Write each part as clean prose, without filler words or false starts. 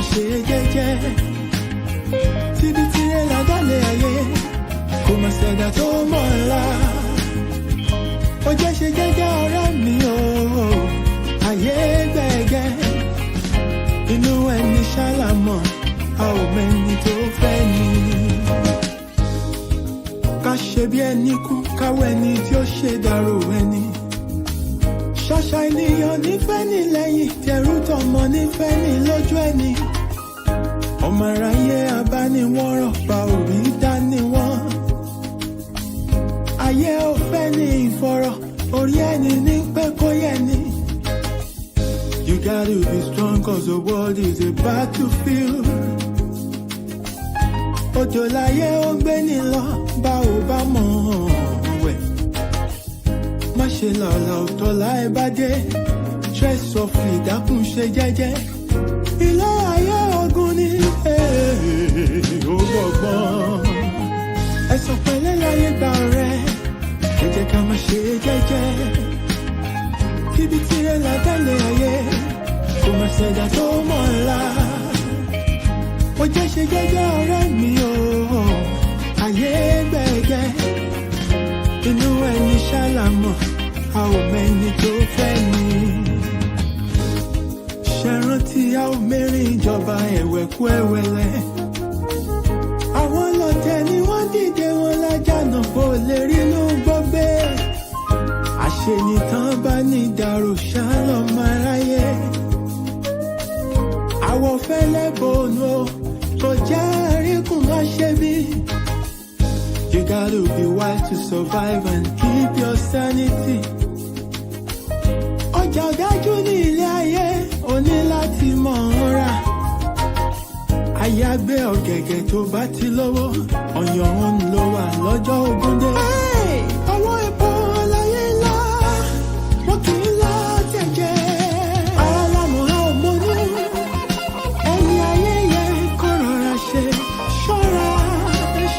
máa ṣe jẹ́jẹ́. Síbi tí ẹ ládàlẹ̀ ayé, kò máa ṣẹ̀dá tó mọ̀ ọ́la. Ó jẹ́ ṣe jẹ́jẹ́ ọ̀rẹ́ mi o, ayé gbẹ̀gẹ́. Inú ẹni ṣálámọ̀, a ò mẹ́ni tó fẹ́ ni. Ká ṣe bí ẹni kú, káwọ́ ẹni tí ó ṣe dàrú ẹni. Ṣàṣà ènìyàn nífẹ̀ẹ́ ní lẹ́yìn, tẹrú tọmọ nífẹ̀ẹ́ ní lójú ẹni. Ọmọ aráyé abániwọ̀nrọ̀ pa òbí dání wọ́n. Ayé ò fẹ́ ní ìfọ̀rọ̀, orí ẹni ní pé kó yẹ ni. You gotta be strong cause the world is a battlefield. Òjò láyé ó gbé ní lọ, bá ò bá mọ̀ wẹ̀. Má ṣe làlà ọ̀tọ̀ láì bá dé, stress of ìdákùn ṣe jẹ́jẹ́. Ilé ayé ogun ni ó gbọ̀gbọ́n. Ẹ̀sùn pẹ̀lẹ́ láyé gbà ọ̀rẹ́, ẹ jẹ́ ká máa ṣe jẹ́jẹ́. Kíbi tí ẹ ládàlẹ̀ ayé, kò máa ṣẹ̀dá tó mọ̀ ọ́la. Ó jẹ́ ṣe jẹ́jẹ́ ọ̀rẹ́ mi o, ayé gbẹ̀gẹ́. Inú ẹni ṣálámọ̀, a ò mẹ́ni tó fẹ́ ni. Ṣé rántí a ò mẹ́rin ìjọba ẹ̀wẹ̀kú ẹ̀wẹ̀lẹ̀. Àwọn lọ́tẹ̀ ni wọ́n dìde wọn lájànà kó lè rínú gbọ́gbé. Àṣenìtàn bá ní ìdàrú ṣálọ̀ máa ráyé. Àwọ̀ fẹ́lẹ́ bòónù o, kò jẹ́ àríkùn má ṣe bí. You gotta be wise to survive and keep your sanity. Ọjà ọ̀dájú ní ilé ayé, o ní láti mọ̀ ọ́n rà. Àyàgbé ọ̀gẹ̀gẹ̀ tó bá ti lówó, ọ̀yàn òun ló wà lọ́jọ́ ogún dé. Ọwọ́ epo láyé ńlá, wọ́n kì í lá tẹ̀jẹ̀. Alámọ̀ a ò mọ́nú, ẹni ayé yẹ kó rọra ṣe. Ṣọ́ra,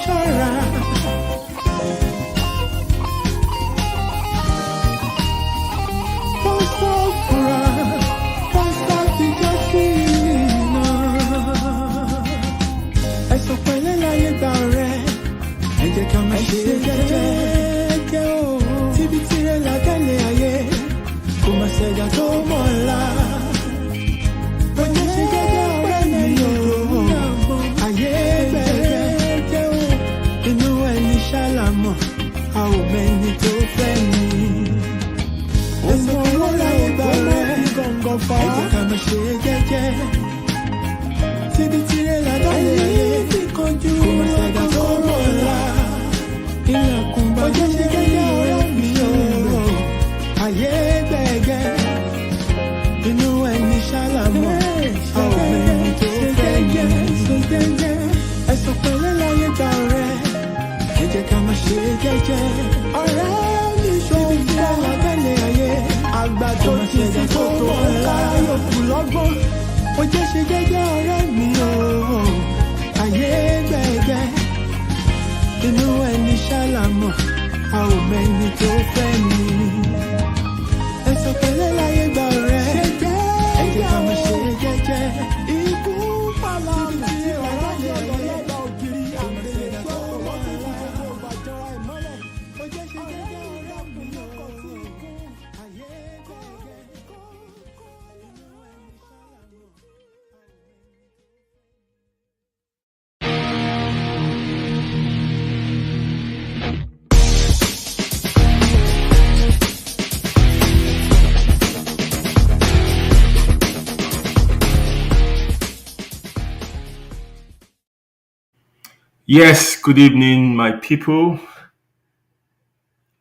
ṣọ́ra. Pásítọ̀ fura, pásítọ̀ ti jẹ́ sí iná. Ẹ̀sùn pẹ̀lẹ́ láyé gbà ọ̀rẹ́, ẹ jẹ́ ká máa ṣe jẹ́jẹ́ o. Tíbi tí ẹ ládàlẹ̀ ayé, kò máa ṣẹ̀dá tó mọ̀ ọ́la. Ó jẹ́ ṣe jẹ́jẹ́ ọ̀rẹ́ mi o, ayé gbẹ̀gẹ́ o. Inú ẹni ṣálámọ̀, a ò mẹ́ni tó fẹ́ ni. Ẹ̀sùn pẹ̀lẹ́ láyé gbà ọ̀rẹ́, ẹ jẹ́ ká máa ṣe jẹ́jẹ́. Síbi tí ẹ ládàlẹ̀ ayé, kò máa ṣẹ̀dá tó mọ̀ ọ́la. Ilẹ̀kùn bá jẹ́ ṣe jẹ́jẹ́ ọ̀rẹ́ mi o, ayé gbẹ̀gẹ́. Inú ẹni ṣálámọ̀, a ò mẹ́ni tó fẹ́ ni. Ẹ̀sùn pẹ̀lẹ́ láyé gbà ọ̀rẹ́, ẹ jẹ́ ká máa ṣe jẹ́jẹ́. Ọ̀rẹ́ mi ṣòwò tí ẹ ládàlẹ̀ ayé, àgbà tó ti ṣe tó mọ̀ ọ́la yòókù lọ́gbọ́n. Ó jẹ́ ṣe jẹ́jẹ́ ọ̀rẹ́ mi o, ayé gbẹ̀gẹ́. Inú ẹni ṣálámọ̀, a ò mẹ́ni tó fẹ́ ni. Ẹ̀sùn pẹ̀lẹ́ láyé gbà ọ̀rẹ́, ẹ jẹ́ ká máa ṣe jẹ́jẹ́. Ikú pàlà mi tí ọ̀rọ̀ ní ọ̀dọ̀ lẹ́gbàá ògiri. Àmì ẹ̀dá tó wọ́n ti kú tó bàjọ́ra ìmọ́lẹ̀. Ó jẹ́ ṣe jẹ́jẹ́ ọ̀rẹ́ mi o, ayé gbẹ̀gẹ́. Yes, good evening, my people.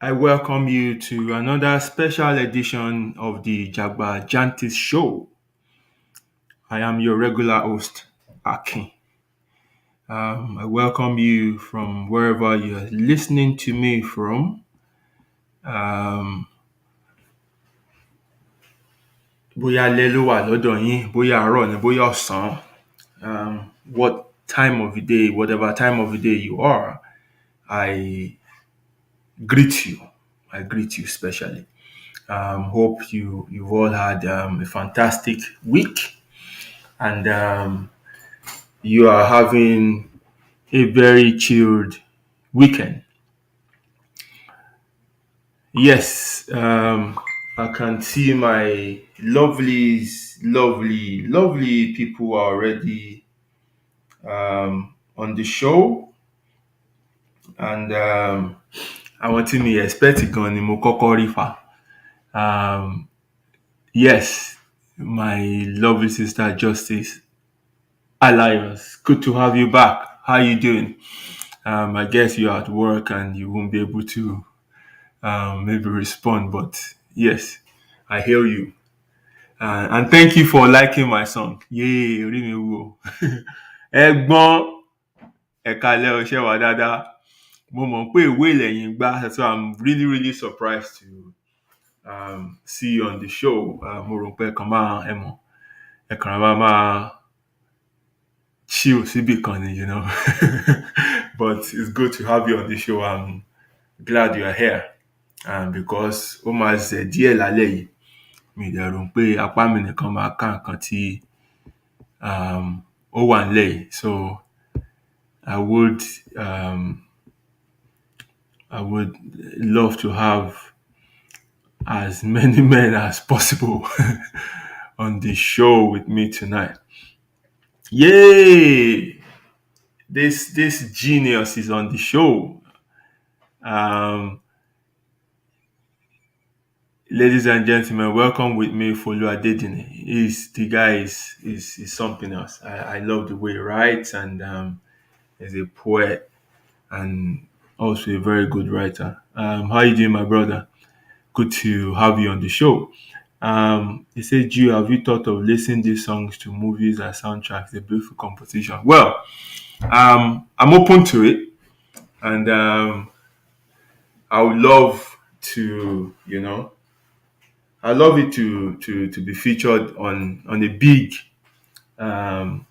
I welcome you to another special edition of the Jagba Jantis Show. I am your regular host, Akin. I welcome you from wherever you're listening to me from. Bóyá alẹ́ ló wà lọ́dọ̀ yín, bóyá àárọ̀ ni, bóyá ọ̀sán. What time of the day, whatever time of the day you are, I greet you. I greet you especially. Hope you've all had a fantastic week. and you are having a very chilled weekend. Yes, I can see my lovely people are already on the show, and àwọn tí mi expect gan ni mo kọ́kọ́ rí fa. Um, yes, my lovely sister Justice Alliance, good to have you back. How you doing? I guess you're at work and you won't be able to maybe respond, but yes, I hear you. And thank you for liking my song. Yay, orí mi wú o. Ẹ̀gbọ́n ẹ̀kalẹ̀ ọṣẹ́ wa dáadáa. Mo mọ̀ pé ìwé lẹ́yìn gbá, so I'm really surprised to see you on the show. Mo rò pé ẹ̀kan máa ẹ mọ̀, ẹ̀kan máa chill síbì kan ni, But it's good to have you on the show. I'm glad you are here. Because ó máa zẹ̀ díẹ̀ lálẹ́ yìí. Mi dẹ̀ rò pé apá mi nìkan máa ká nǹkan tí ó wà nílẹ̀ yìí. So I would I would love to have as many men as possible on the show with me tonight. Yay! This genius is on the show. Um, Ladies and gentlemen, welcome with me for Adedine. The guy is something else. I love the way he writes, and he's a poet and also a very good writer. How you doing, my brother? Good to have you on the show. He said, Jew, have you thought of listening these songs to movies and soundtracks? A beautiful composition. Well, I'm open to it, and I would love to, I love it to be featured on a um,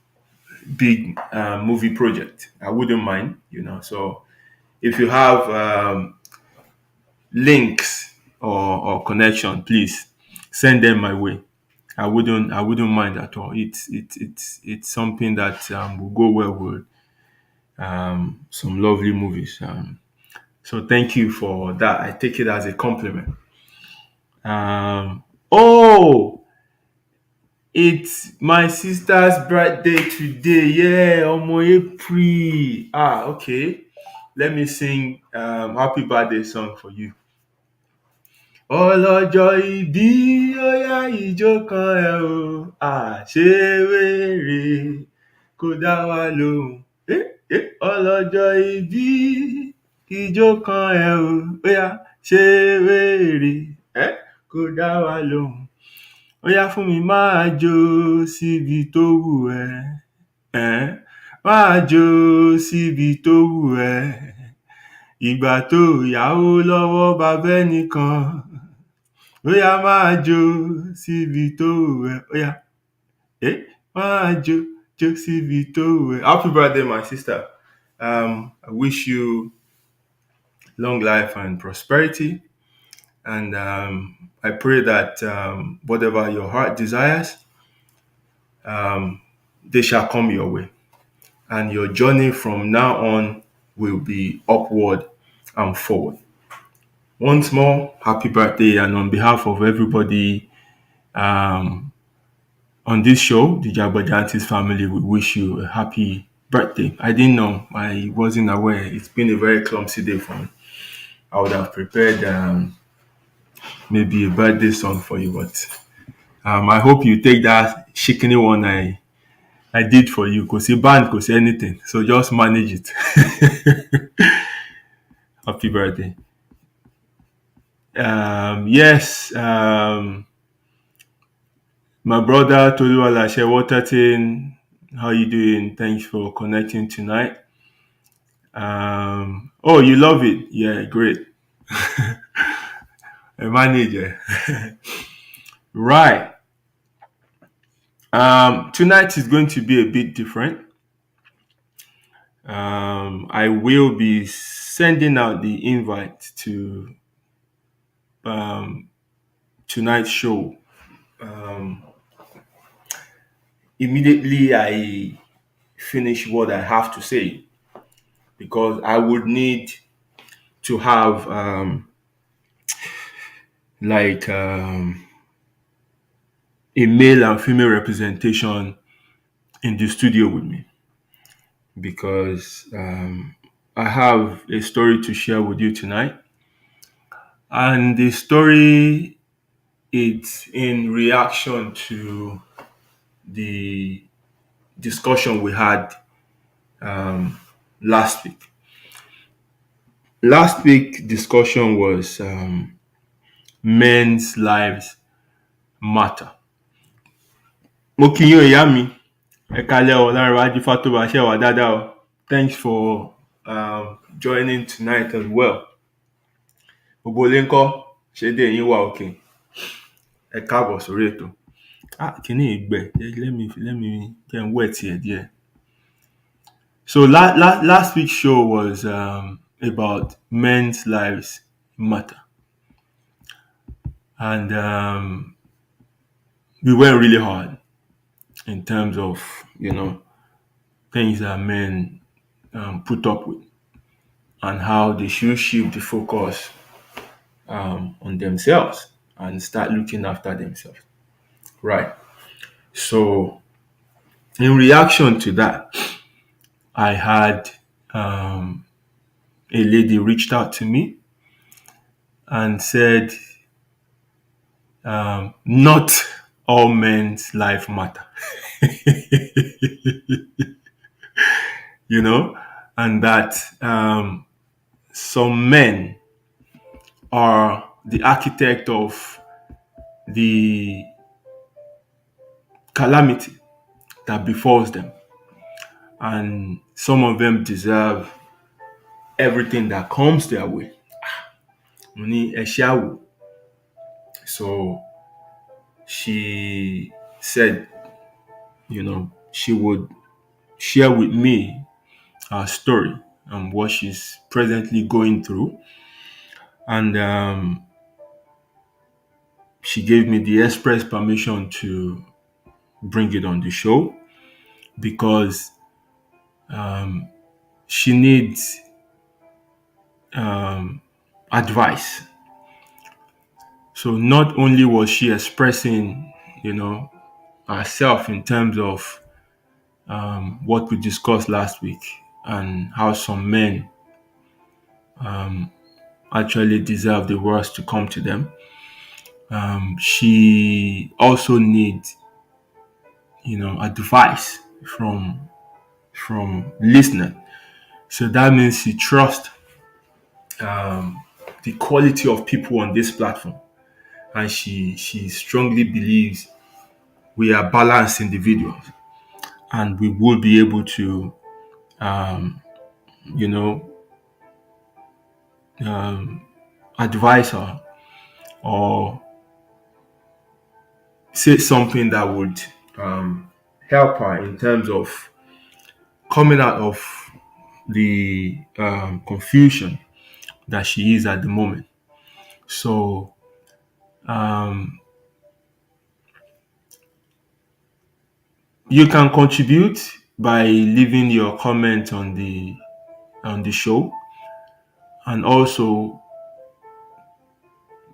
big movie project. I wouldn't mind, So if you have links or connection, please send them my way. I wouldn't mind at all. It's something that will go well with some lovely movies. So thank you for that. I take it as a compliment. Oh, it's my sister's birthday today. Yeah, Omo April. Okay. Let me sing happy birthday song for you. Ọlọ́jọ́ ìbí ó yá ìjó kan ẹ o, àṣewéré kò dá wa lóhùn. Ọlọ́jọ́ ìbí ìjó kan ẹ o, ó yá ṣewéré kò dá wa lóhùn. Ó yá fún mi máa jó síbi tó wù ẹ́, máa jó síbi tó wù ẹ́. Ìgbà tó yáwó lọ́wọ́ bàbá ẹnìkan, ó yá máa jó síbi tó wù ẹ́. Ó yá, máa jó síbi tó wù ẹ́. Happy birthday, my sister. I wish you long life and prosperity. And I pray that whatever your heart desires, they shall come your way. And your journey from now on will be upward and forward. Once more, happy birthday. And on behalf of everybody on this show, the Jagbajantis family, we wish you a happy birthday. I didn't know. I wasn't aware. It's been a very clumsy day for me. I would have prepared maybe a birthday song for you, but I hope you take that shikini one I did for you. Cause you band, cause anything. So just manage it. Happy birthday. Yes. My brother Toluwalashe Waterton, how you doing? Thanks for connecting tonight. Oh, you love it? Yeah, great. A manager. Right. Tonight is going to be a bit different. I will be sending out the invite to tonight's show immediately I finish what I have to say, because I would need to have like a male and female representation in the studio with me, because I have a story to share with you tonight. And the story, it's in reaction to the discussion we had last week. Last week discussion was men's lives matter. Mo kí yín o ìyá mi, ẹ kálẹ́ o, Ọlárẹ̀wájú Fátóbá, ṣé wà dáadáa o. Thanks for joining tonight as well. Gbogbo ilé ńkọ́, ṣé dé yín wà òkè? Ẹ káàbọ̀ sórí ètò. Kíní ìgbẹ́, let me get wet here díẹ̀. So last week's show was about men's lives matter. And we went really hard in terms of, things that men put up with, and how they should shift the focus on themselves and start looking after themselves. Right. So in reaction to that, I had a lady reached out to me and said, not all men's life matter. And that some men are the architect of the calamity that befalls them, and some of them deserve everything that comes their way. So she said, she would share with me her story and what she's presently going through. And she gave me the express permission to bring it on the show, because she needs advice. So not only was she expressing, herself in terms of what we discussed last week, and how some men actually deserve the worst to come to them. She also needs, advice from listener. So that means she trusts the quality of people on this platform, and she strongly believes we are balanced individuals, and we will be able to, you know, advise her or say something that would help her in terms of coming out of the confusion that she is at the moment. So you can contribute by leaving your comment on the show, and also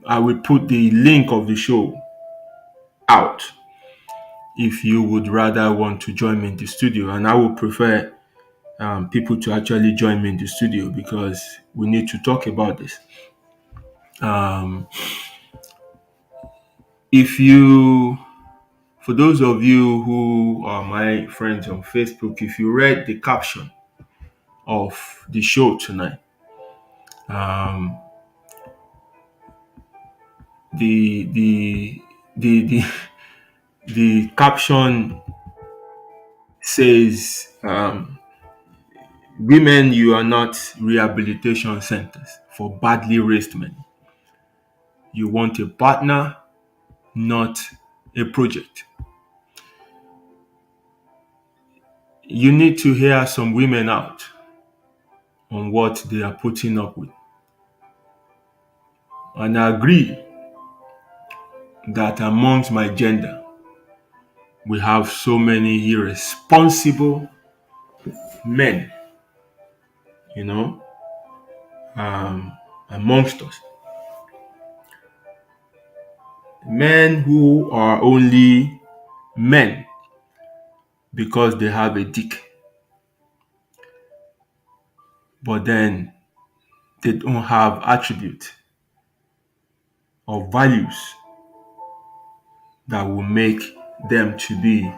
I will put the link of the show out if you would rather want to join me in the studio. And I would prefer people to actually join me in the studio, because we need to talk about this. For those of you who are my friends on Facebook, if you read the caption of the show tonight, the caption says, women, you are not rehabilitation centers for badly raised men. You want a partner, not a project. You need to hear some women out on what they are putting up with. And I agree that amongst my gender, we have so many irresponsible men, you know, amongst us. Men who are only men because they have a dick, but then they don't have attributes or values that will make them to be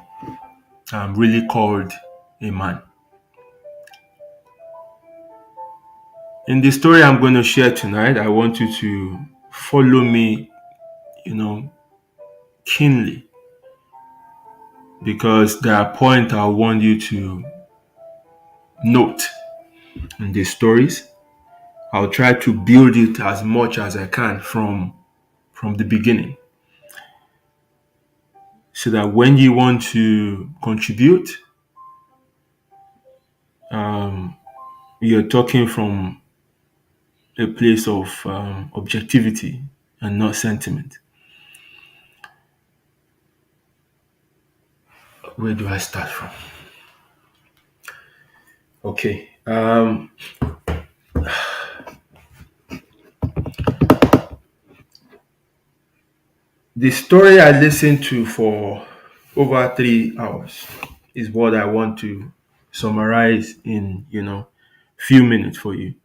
really called a man. In the story I'm going to share tonight, I want you to follow me, keenly, because there are points I want you to note in the stories. I'll try to build it as much as I can from the beginning, so that when you want to contribute, you're talking from a place of objectivity and not sentiment. Where do I start from? Okay. The story I listened to for over 3 hours is what I want to summarize in, few minutes for you.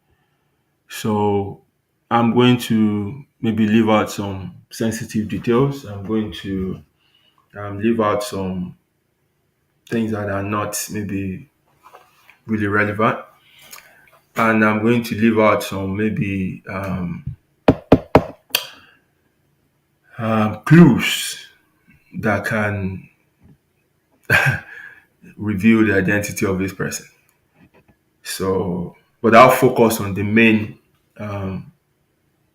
So I'm going to maybe leave out some sensitive details. I'm going to leave out some things that are not maybe really relevant. And I'm going to leave out some maybe clues that can reveal the identity of this person. So, but I'll focus on the main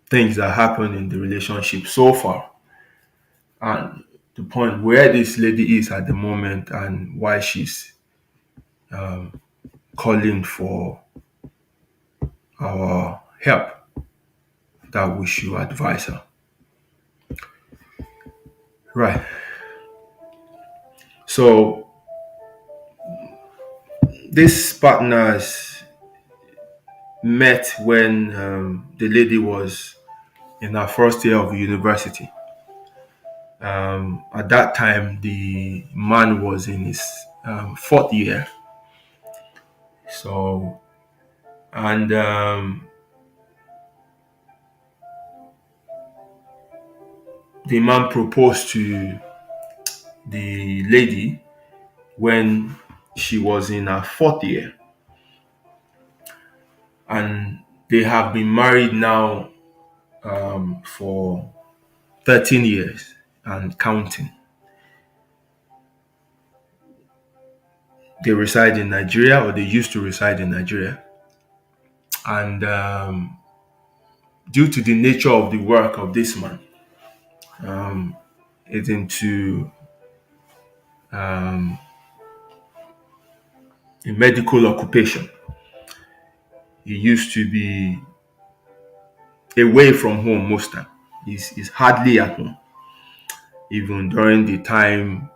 things that happen in the relationship so far, and the point where this lady is at the moment and why she's calling for our help, that we should advise her. Right. So these partners met when the lady was in her first year of university. At that time, the man was in his fourth year. So, and the man proposed to the lady when she was in her fourth year. And they have been married now for 13 years and counting. They reside in Nigeria, or they used to reside in Nigeria. And due to the nature of the work of this man, it's into a medical occupation. He used to be away from home most time. He's hardly at home. Even during the time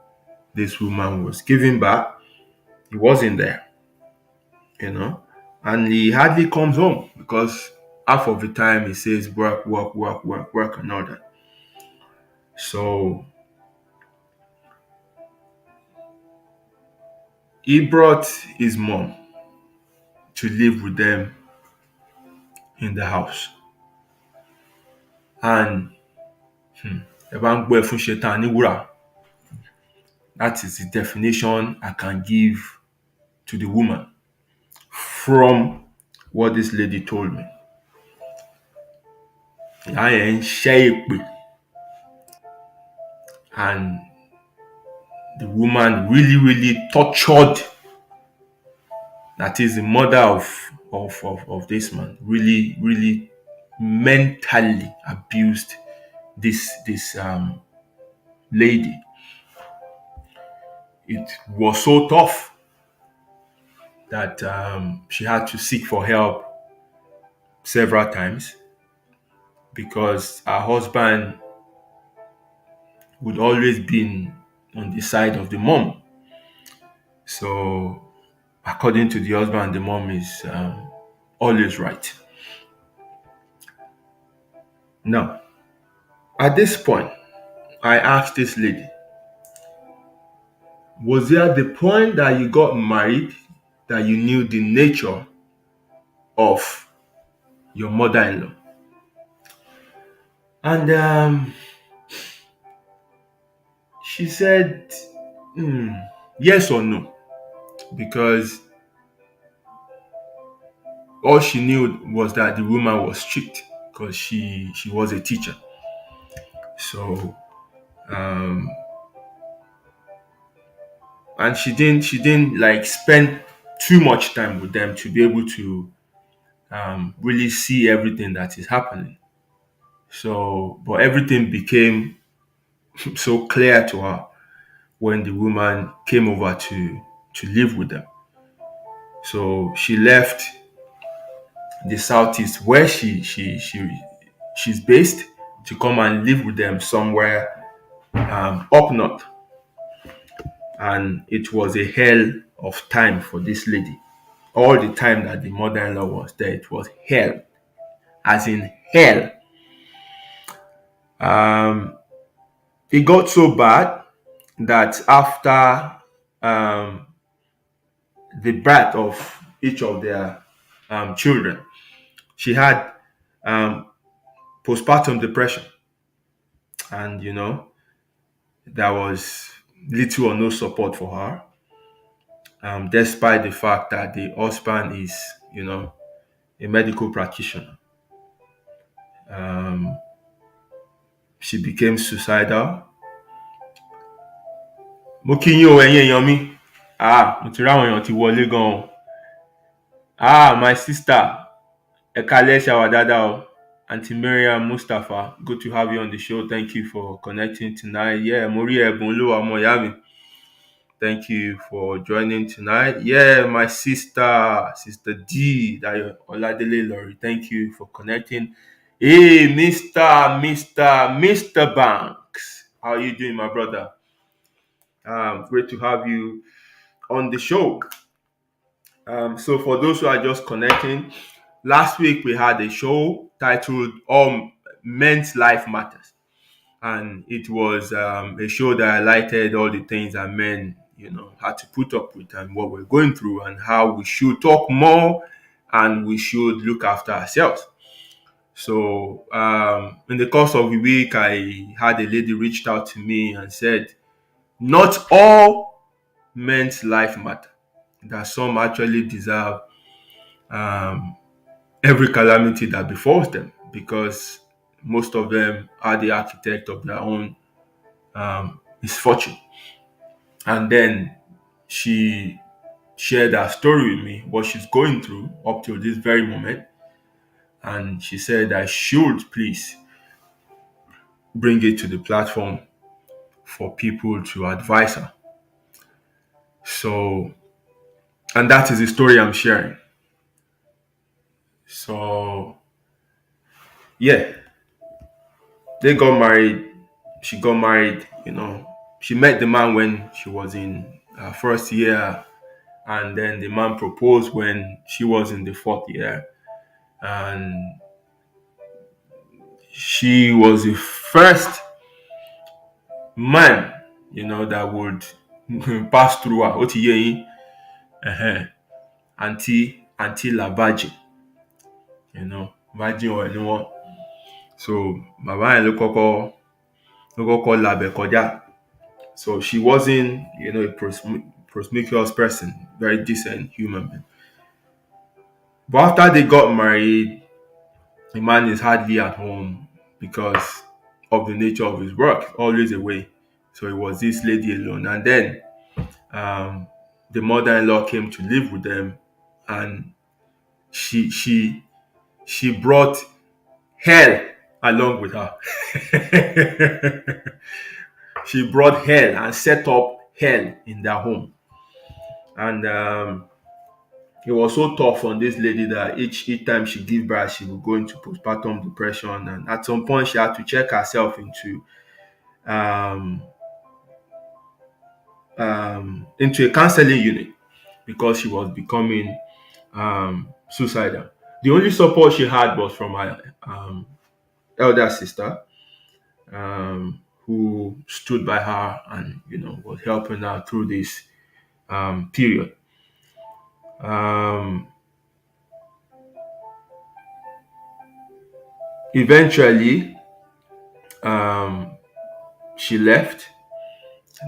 this woman was giving birth, he wasn't there, you know. And he hardly comes home because half of the time he says work, work, work, work, work, and all that. So he brought his mom to live with them in the house. And ẹ bá ń gbọ́ ẹ fún ṣetán ní wúrà, that is the definition I can give to the woman from what this lady told me. Ìyá yẹn ń ṣẹ́ èpè, and the woman really, really tortured, that is the mother of this man, really, really mentally abused this lady. It was so tough that she had to seek for help several times, because her husband would always be on the side of the mom. So, according to the husband, the mom is always right. Now, at this point, I asked this lady, was there at the point that you got married that you knew the nature of your mother in law? And she said, "Hmm, yes or no," because all she knew was that the woman was strict because she was a teacher. So, um, and she didn't like spend too much time with them to be able to really see everything that is happening. So, but everything became so clear to her when the woman came over to live with them. So she left the southeast where she's based to come and live with them somewhere up north, and it was a hell of time for this lady. All the time that the mother-in-law was there, it was hell, as in hell. Um, it got so bad that after um, the birth of each of their children, she had um, postpartum depression, and there was little or no support for her, despite the fact that the husband is, a medical practitioner. Um, she became suicidal. Mo kí yín o ẹ̀yin èèyàn mi. Mo ti ráwọn èèyàn ti wọlé gan o. My sister, ẹ káalẹ́ ṣàwà dáadáa o. Auntie Miriam Mustapha, good to have you on the show. Thank you for connecting tonight. Yeah, mo rí ẹ̀bùn olúwa ọmọ ìyá mi. Thank you for joining tonight. Yeah, my Sister D, Dayo Oladele Lori. Thank you for connecting. Hey, Mr. Banks. How are you doing, my brother? Great to have you on the show. So for those who are just connecting, last week we had a show titled Men's Life Matters. And it was a show that highlighted all the things that men, had to put up with and what we're going through and how we should talk more and we should look after ourselves. So in the course of the week, I had a lady reached out to me and said, not all men's life matter. That some actually deserve every calamity that befalls them because most of them are the architect of their own misfortune. And then she shared her story with me, what she's going through up to this very moment. And she said I should please bring it to the platform for people to advise her. So, and that is the story I'm sharing. So, yeah, they got married. She got married, She met the man when she was in her first year, and then the man proposed when she was in the fourth year. And she was the first man, that would pass through her. Otiye, Auntie La Virgin, Virgin or anyone. So, Baba and Lokoko Labe Koja. So she wasn't, a promiscuous person, very decent human being. But after they got married, the man is hardly at home because of the nature of his work, always away. So it was this lady alone. And then the mother-in-law came to live with them, and she brought hell along with her. She brought hell and set up hell in their home. And it was so tough on this lady that each time she gave birth, she would go into postpartum depression. And at some point, she had to check herself into into a counseling unit because she was becoming suicidal. The only support she had was from her elder sister, who stood by her and was helping her through this period. Um, Eventually, um, she left.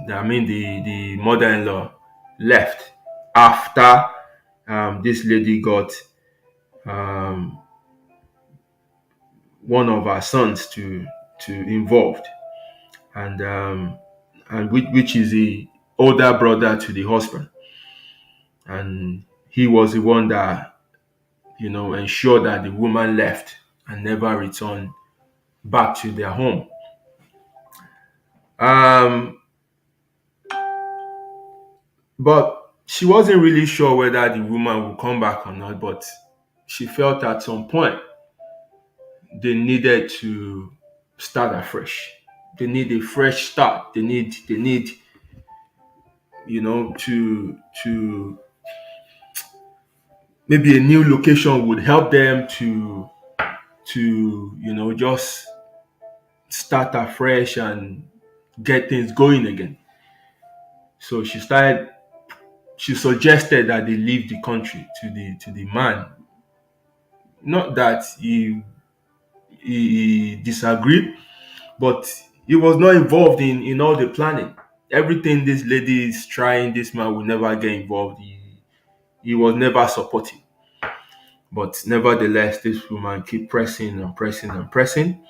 I mean, the mother-in-law left after this lady got um, one of her sons to involved, and which is the older brother to the husband, and he was the one that ensured that the woman left and never returned back to their home. Um, but she wasn't really sure whether the woman would come back or not. But she felt at some point they needed to start afresh. They need a fresh start. They need to maybe a new location would help them to just start afresh and get things going again. So she suggested that they leave the country to the man. Not that he disagreed, but he was not involved in all the planning. Everything this lady is trying, this man will never get involved. He was never supportive. But nevertheless, this woman keep pressing and pressing and pressing.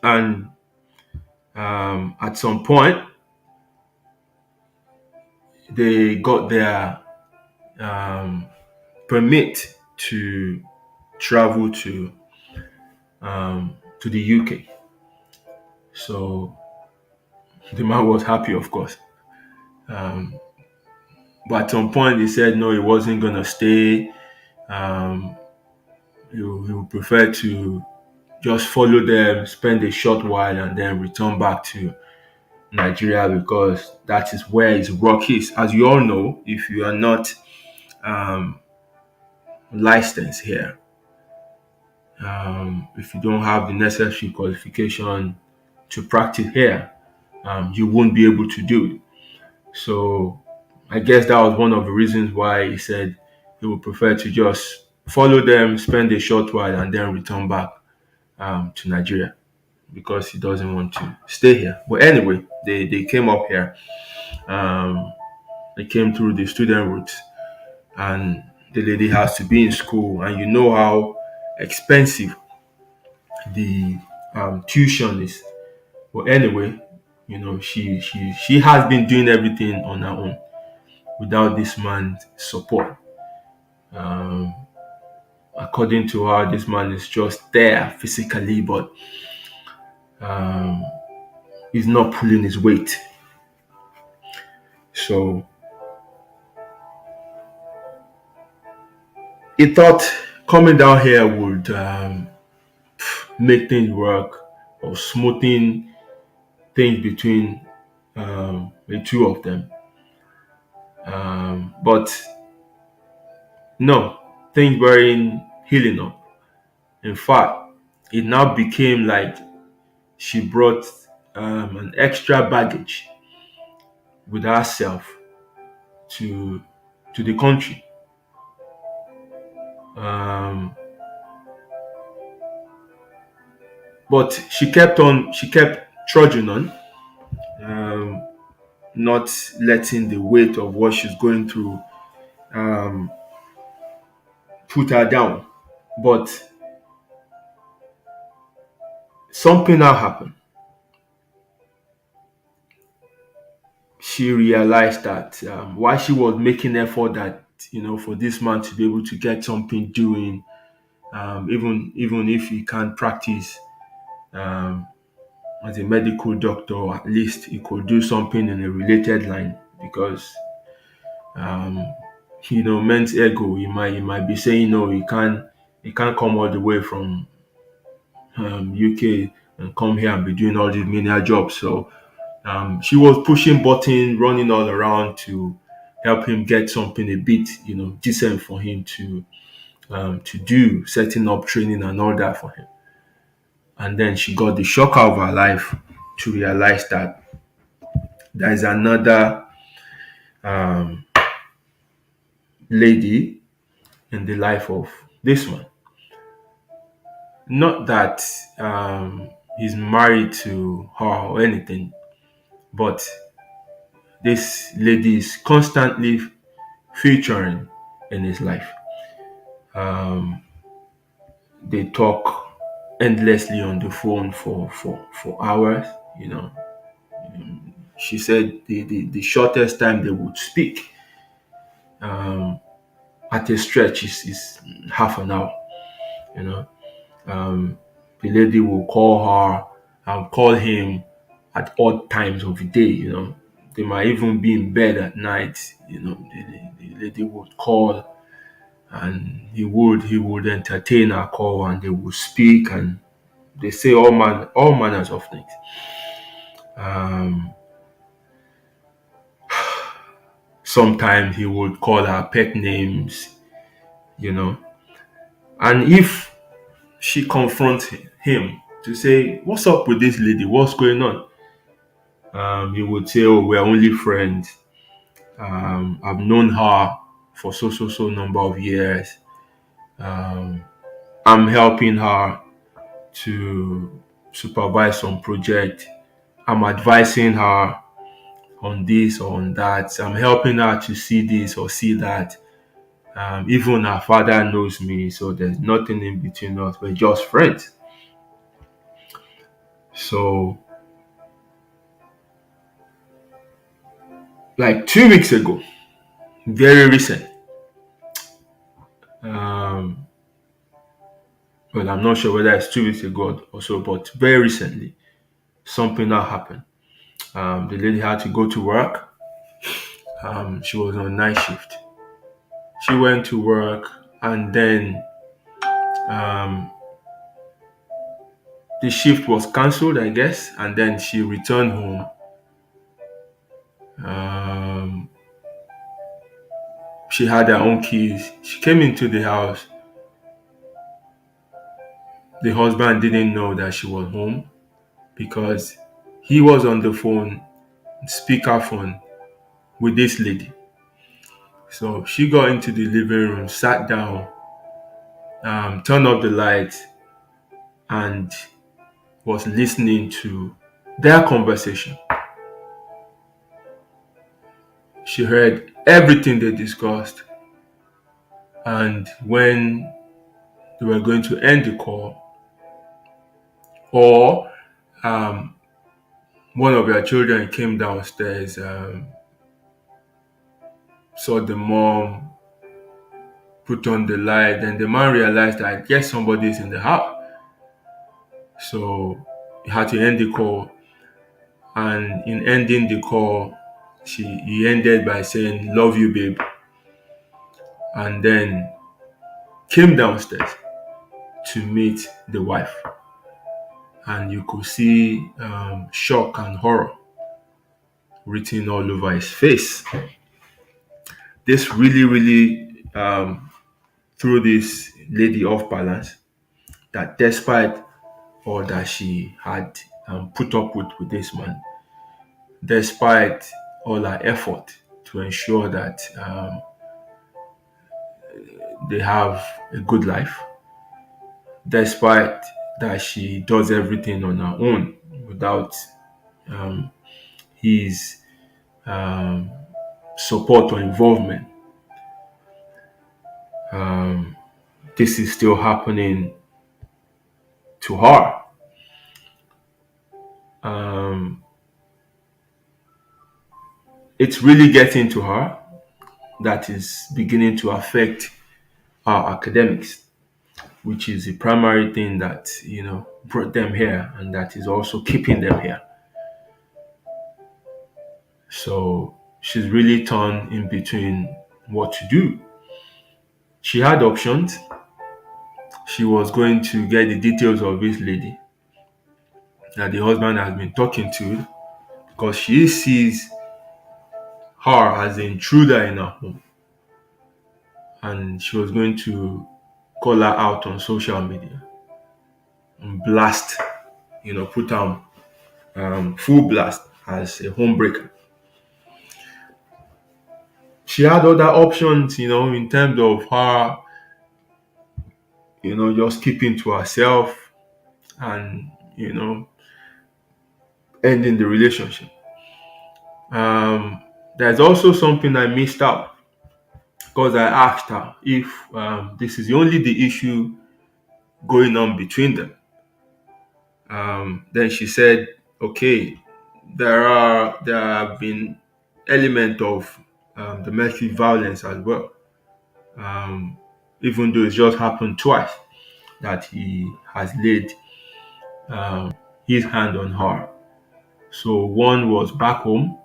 And at some point, they got their um, permit to travel to the UK. So the man was happy, of course. Um, but at some point, he said no, he wasn't gonna stay. Um, he would prefer to just follow them, spend a short while, and then return back to Nigeria because that is where his work is. As you all know, if you are not um, licensed here, if you don't have the necessary qualification to practice here, you won't be able to do it. So I guess that was one of the reasons why he said he would prefer to just follow them, spend a short while, and then return back to Nigeria because he doesn't want to stay here. But anyway, they came up here. Um, they came through the student route, and the lady has to be in school, and you know how expensive the tuition is. But anyway, she has been doing everything on her own without this man's support. Um, According to her, this man is just there physically, but um, he's not pulling his weight. So he thought coming down here would make things work or smoothing things between the two of them. But no, things weren't healing up. In fact, it now became like she brought an extra baggage with herself to the country. Um, but she kept trudging on, um, not letting the weight of what she's going through um, put her down. But something now happened. She realized that while she was making effort that for this man to be able to get something doing, even if he can't practice um, as a medical doctor, at least he could do something in a related line because um, men's ego. He might be saying no, he can't come all the way from UK and come here and be doing all these menial jobs. So She was pushing button, running all around to help him get something a bit, decent for him to do, setting up training and all that for him. And then she got the shock of her life to realize that there is another um, lady in the life of this one. Not that he's married to her or anything, but this lady is constantly featuring in his life. Um, they talk endlessly on the phone for hours. You know, she said the shortest time they would speak um, at a stretch is half an hour. You know, um, the lady will call her and call him at odd times of the day. They might even be in bed at night. The lady would call and he would entertain her call and they would speak and they say all manners of things. Um, Sometimes he would call her pet names, you know. And if she confronts him to say, "What's up with this lady? What's going on?" He would say, "Oh, we're only friends. I've known her for so number of years. Um, I'm helping her to supervise some project. I'm advising her on this or on that. I'm helping her to see this or see that. Even her father knows me, so there's nothing in between us. We're just friends." So, like 2 weeks ago, very recent, um, well, I'm not sure whether it's 2 weeks ago or so, but very recently, something that happened. The lady had to go to work. She was on night shift. She went to work, and then um, the shift was cancelled, I guess, and then she returned home. Um, she had her own keys. She came into the house. The husband didn't know that she was home because he was on the phone, speakerphone, with this lady. So she got into the living room, sat down, turned off the lights, and was listening to their conversation. She heard everything they discussed, and when they were going to end the call, or um, one of their children came downstairs, saw the mom put on the light, and the man realized that I guess somebody is in the house. So he had to end the call, and in ending the call, he ended by saying, "Love you, babe," and then came downstairs to meet the wife. And you could see shock and horror written all over his face. This really threw this lady off balance, that despite all that she had put up with this man, despite all her effort to ensure that they have a good life, despite that she does everything on her own without um, his um, support or involvement. Um, this is still happening to her. Um, it's really getting to her. That is beginning to affect our academics, which is the primary thing that brought them here, and that is also keeping them here. So she's really torn in between what to do. She had options. She was going to get the details of this lady that the husband has been talking to because she sees her as the intruder in her home, and she was going to call her out on social media and blast, put on full blast as a homebreaker. She had other options, in terms of her, just keeping to herself and, ending the relationship. There's also something I missed out because I asked her if this is only the issue going on between them. Then she said, "Okay, there have been element of domestic violence as well, um, even though it's just happened twice that he has laid his hand on her. So one was back home,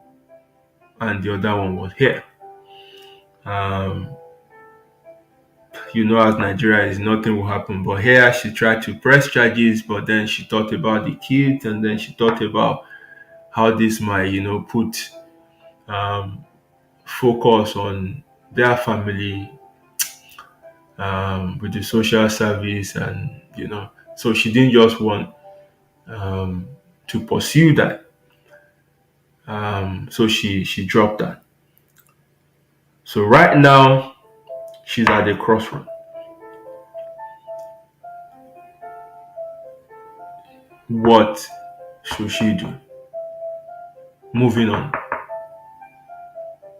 and the other one was here. Um, as Nigeria is, nothing will happen. But here she tried to press charges, but then she thought about the kids, and then she thought about how this might, put um, focus on their family with the social service, and so she didn't just want um, to pursue that. So she dropped that. So right now she's at the crossroad. What should she do? Moving on,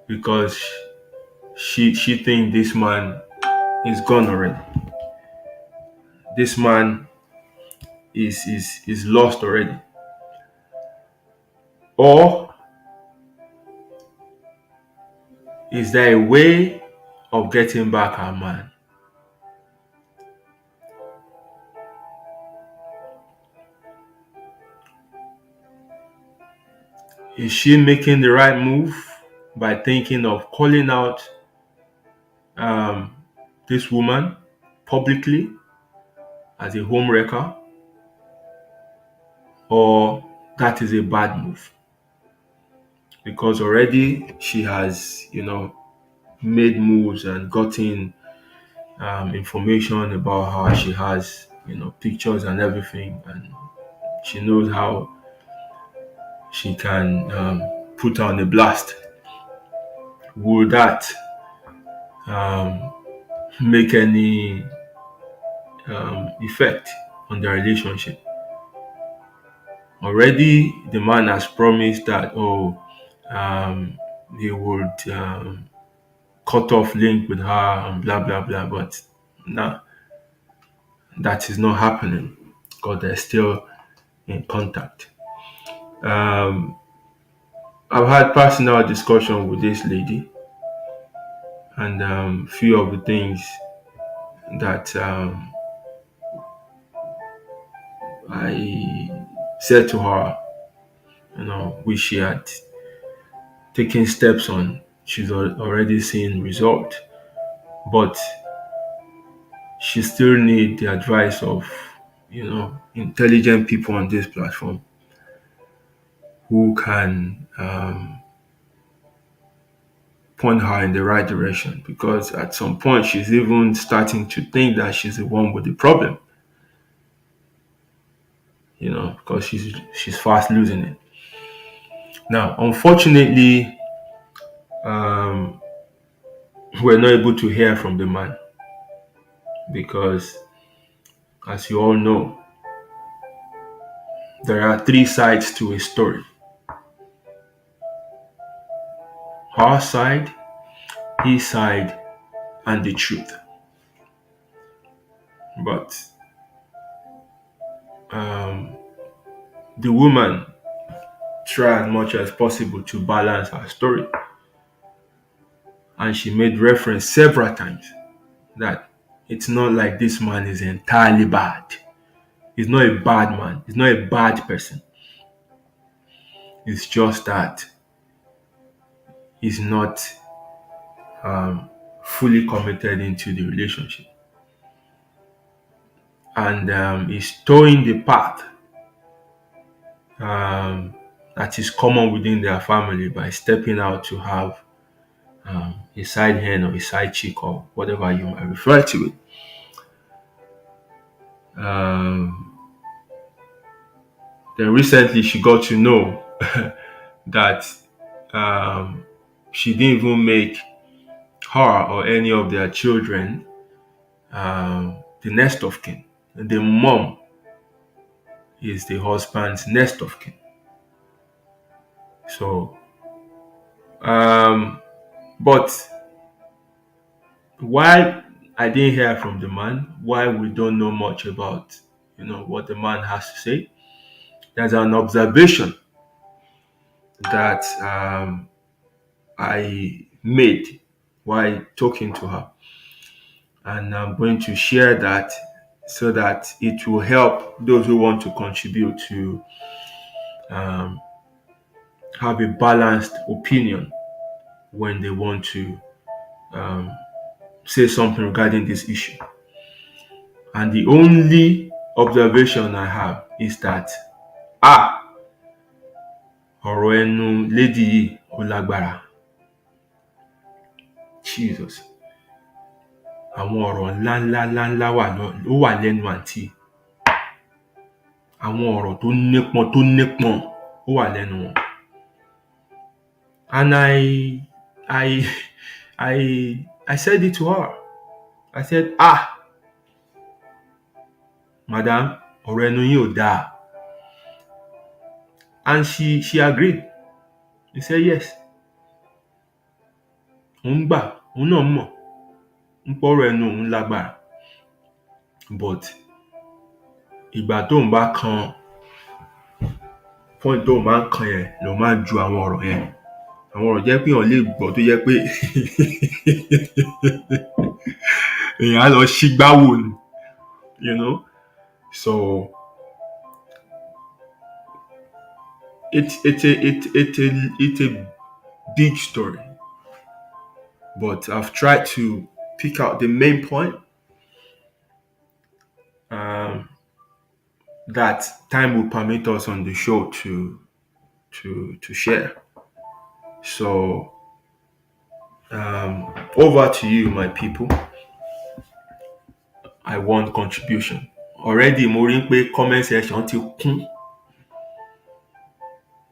because she thinks this man is gone already. This man is lost already. Or is there a way of getting back her man? Is she making the right move by thinking of calling out um, this woman publicly as a home wrecker, or that is a bad move? Because already she has, made moves and gotten information about her. She has, pictures and everything, and she knows how she can put on a blast. Would that um, make any effect on the relationship? Already, the man has promised that, he would cut off link with her and blah blah blah. But now that is not happening because they're still in contact. Um, I've had personal discussion with this lady, and few of the things that I said to her, which she had taken steps on. She's already seeing result, but she still need the advice of, intelligent people on this platform who can point her in the right direction. Because at some point, she's even starting to think that she's the one with the problem. Because she's fast losing it. Now, unfortunately, um, we're not able to hear from the man because, as you all know, there are three sides to a story: her side, his side, and the truth. But the woman tried as much as possible to balance her story, and she made reference several times that it's not like this man is entirely bad. He's not a bad man. He's not a bad person. It's just that he's not fully committed into the relationship, and he's towing the path that is common within their family by stepping out to have a side hen or a side chick or whatever you might refer to it. Um, then recently she got to know that um, she didn't even make her or any of their children the next of kin. The mom is the husband's next of kin. So, but why I didn't hear from the man, why we don't know much about, what the man has to say, there's an observation that I made while talking to her. And I'm going to share that so that it will help those who want to contribute to um, have a balanced opinion when they want to say something regarding this issue. And the only observation I have is that ọ̀rọ̀ ẹnu lady yìí ó lágbára. Jesus, àwọn ọ̀rọ̀ ńláńlá wà lẹ́nu àǹtí. Àwọn ọ̀rọ̀ tó nípọn ó wà lẹ́nu wọn. And I said it to her. I said, madam, ọ̀rọ̀ ẹnu yín ò dáa. And she agreed. He said yes. Òun gbà, òun náà mọ̀ ń pọ̀rọ̀ ẹnu òun lágbára. But ìgbà tóun bá kan point tóun máa ń kan yẹn lòun máa ń ju àwọn ọ̀rọ̀ yẹn. Àwọn ọ̀rọ̀ jẹ́ pé èèyàn lè gbọ́ tó jẹ́ pé èèyàn á lọ ṣígbá wò ni, So it's a big story, but I've tried to pick out the main point that time will permit us on the show to share. So over to you, my people. I want contribution. Already mo rí pé comment section ti kún.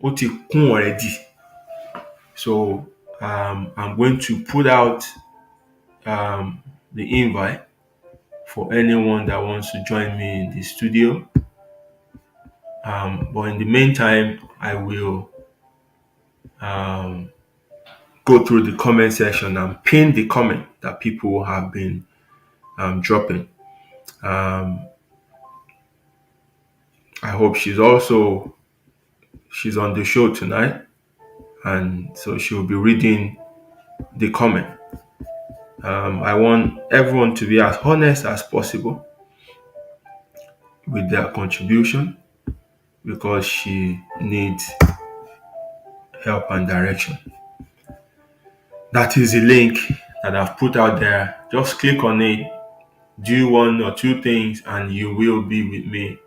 Ó ti kún already. So I'm going to put out the invite for anyone that wants to join me in the studio. But in the meantime, I will go through the comment section and pin the comment that people have been dropping. I hope she's on the show tonight, and so she'll be reading the comment. I want everyone to be as honest as possible with their contribution because she needs help and direction. That is the link that I've put out there. Just click on it, do one or two things, and you will be with me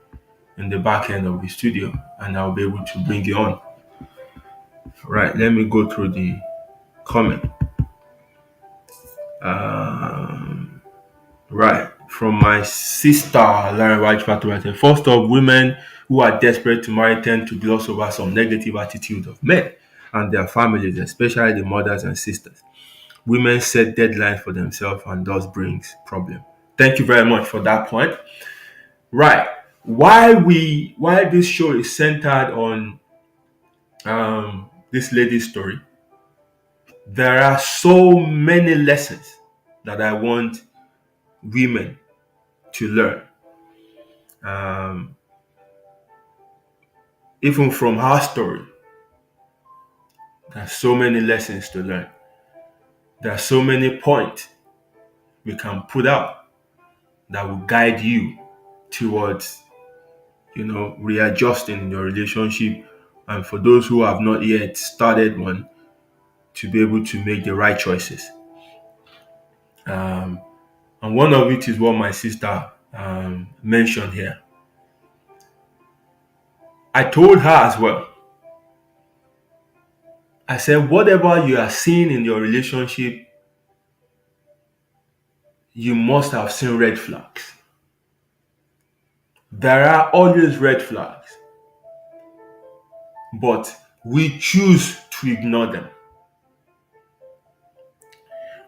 in the back end of the studio, and I'll be able to bring you on. Right, let me go through the comment. Right, from my sister, Larry White, first of women who are desperate to marry tend to gloss over some negative attitude of men and their families, especially the mothers and sisters. Women set deadlines for themselves and thus brings problem. Thank you very much for that point. Right, why this show is centered on this lady's story, there are so many lessons that I want women to learn. Even from her story, there's so many lessons to learn. There are so many points we can put out that will guide you towards, readjusting your relationship, and for those who have not yet started one, to be able to make the right choices. And one of it is what my sister mentioned here. I told her as well I said, whatever you are seeing in your relationship, you must have seen red flags. There are always red flags, but we choose to ignore them.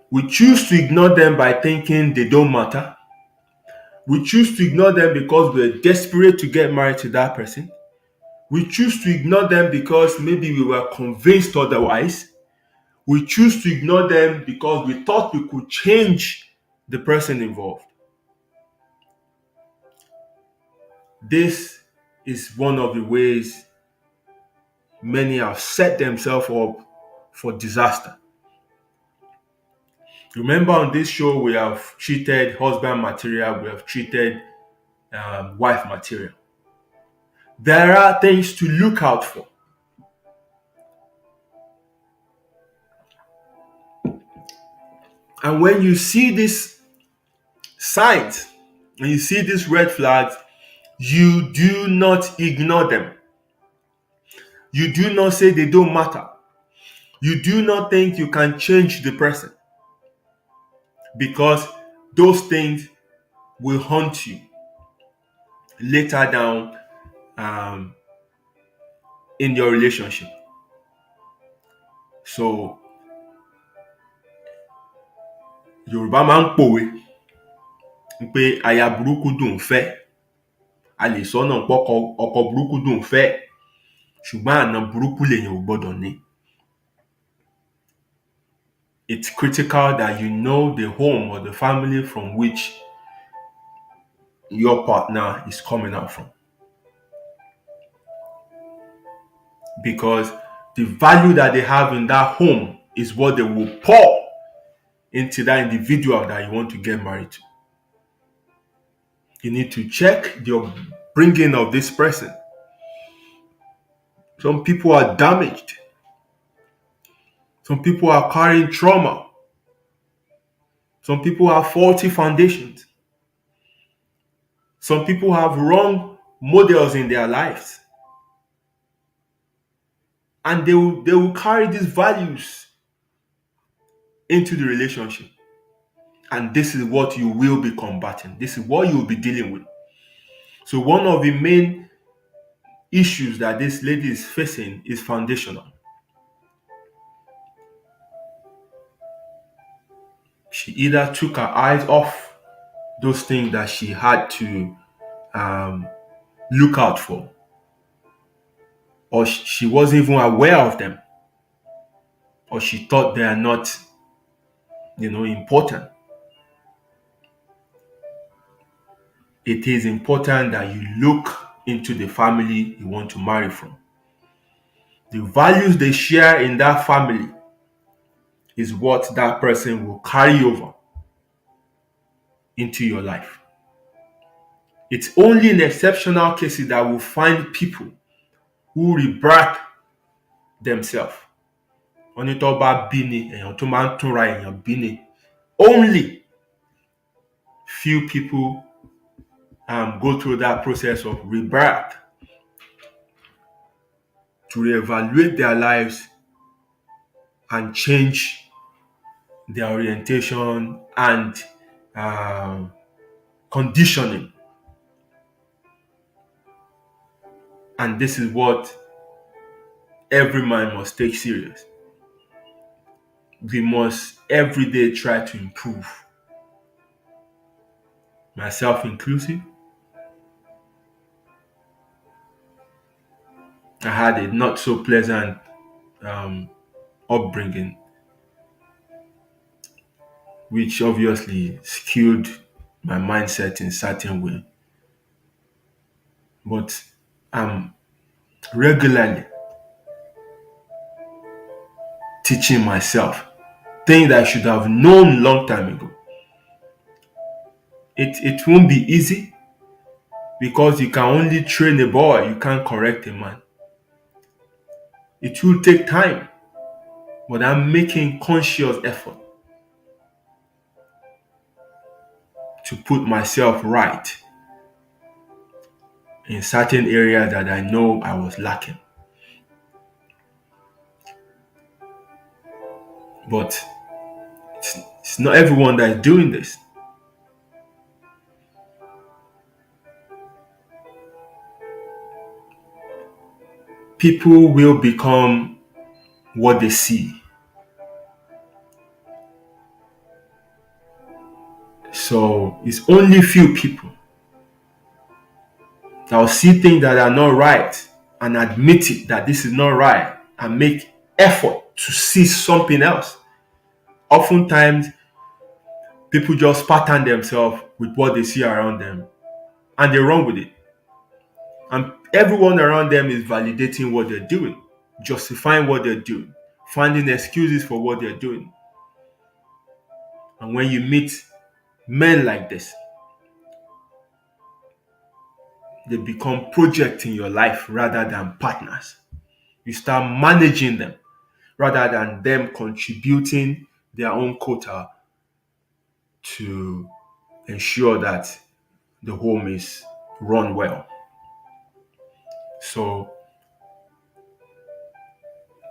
We choose to ignore them by thinking they don't matter. We choose to ignore them because we're desperate to get married to that person. We choose to ignore them because maybe we were convinced otherwise. We choose to ignore them because we thought we could change the person involved. This is one of the ways many have set themselves up for disaster. Remember, on this show, we have treated husband material, we have treated wife material. There are things to look out for. And when you see these signs, when you see these red flags, you do not ignore them. You do not say they don't matter. You do not think you can change the person, because those things will haunt you later down in your relationship. So, Yorùbá máa ń pòwe pé aya burúkú dùn fẹ́. A lè sọ náà pé ọkọ burúkú dùn fẹ́, ṣùgbọ́n àna burúkú lèèyàn ò gbọ́dọ̀ ní. It's critical that you know the home or the family from which your partner is coming out from. Because the value that they have in that home is what they will pour into that individual that you want to get married to. You need to check the bringing of this person. Some people are damaged. Some people are carrying trauma. Some people have faulty foundations. Some people have wrong models in their lives. And they will carry these values into the relationship. And this is what you will be combating. This is what you will be dealing with. So one of the main issues that this lady is facing is foundational. She either took her eyes off those things that she had to look out for, or she wasn't even aware of them, or she thought they are not, important. It is important that you look into the family you want to marry from. The values they share in that family is what that person will carry over into your life. It's only in exceptional cases that we'll find people who rebirth themselves. Only few people go through that process of rebirth to reevaluate their lives and change their orientation and conditioning. And this is what every man must take serious. We must every day try to improve. Myself inclusive. I had a not so pleasant upbringing, which obviously skewed my mindset in certain way. But I'm regularly teaching myself things that I should have known long time ago. It won't be easy, because you can only train a boy, you can't correct a man. It will take time, but I'm making conscious effort to put myself right in certain areas that I know I was lacking. But it's not everyone that is doing this. People will become what they see. So it's only few people that will see things that are not right and admit it that this is not right and make effort to see something else. Oftentimes, people just pattern themselves with what they see around them and they run with it. And everyone around them is validating what they're doing, justifying what they're doing, finding excuses for what they're doing. And when you meet men like this, they become projects in your life rather than partners. You start managing them rather than them contributing their own quota to ensure that the home is run well. So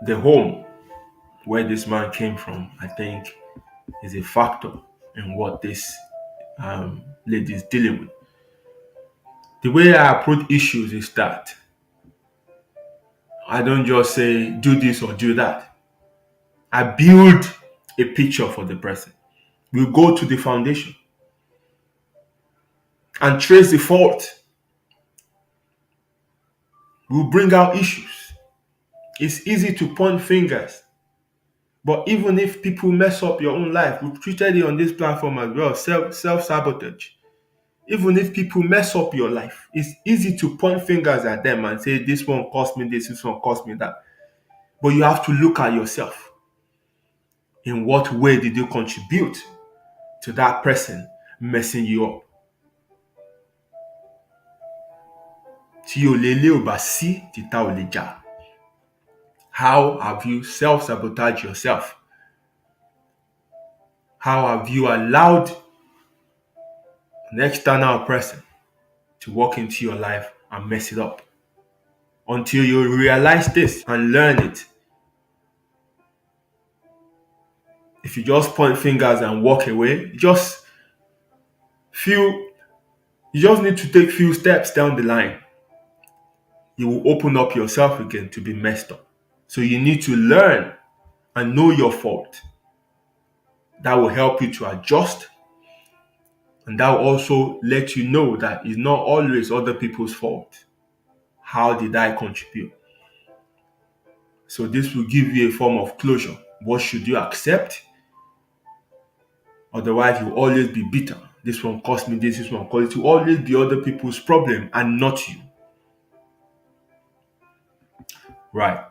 the home where this man came from, I think, is a factor in what this lady is dealing with. The way I approach issues is that I don't just say do this or do that. I build a picture for the person. We go to the foundation and trace the fault. We'll bring out issues. It's easy to point fingers. But even if people mess up your own life, we've treated it on this platform as well, self-sabotage. Even if people mess up your life, it's easy to point fingers at them and say, this one cost me this one cost me that. But you have to look at yourself. In what way did you contribute to that person messing you up? Tí olè ò bá sí, títà ò lè jà. How have you self-sabotaged yourself? How have you allowed an external person to walk into your life and mess it up? Until you realize this and learn it. If you just point fingers and walk away, you just need to take few steps down the line. You will open up yourself again to be messed up. So you need to learn and know your fault. That will help you to adjust. And that will also let you know that it's not always other people's fault. How did I contribute? So this will give you a form of closure. What should you accept? Otherwise, you'll always be bitter. This one cost me this one cost it. It will always be other people's problem and not you. Right.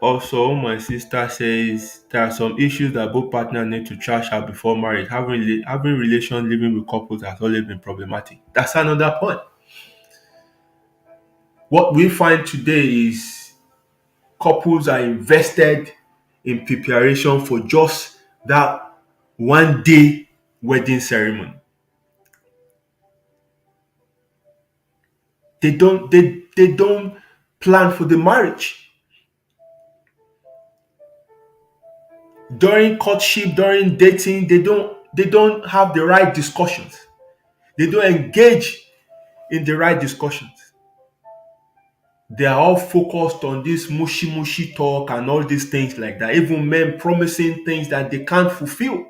Also, my sister says there are some issues that both partners need to trash out before marriage. Having relations living with couples has always been problematic. That's another point. What we find today is couples are invested in preparation for just that one day wedding ceremony. They don't plan for the marriage. During courtship, during dating, they don't have the right discussions. They don't engage in the right discussions. They are all focused on this mushy talk and all these things like that. Even men promising things that they can't fulfill.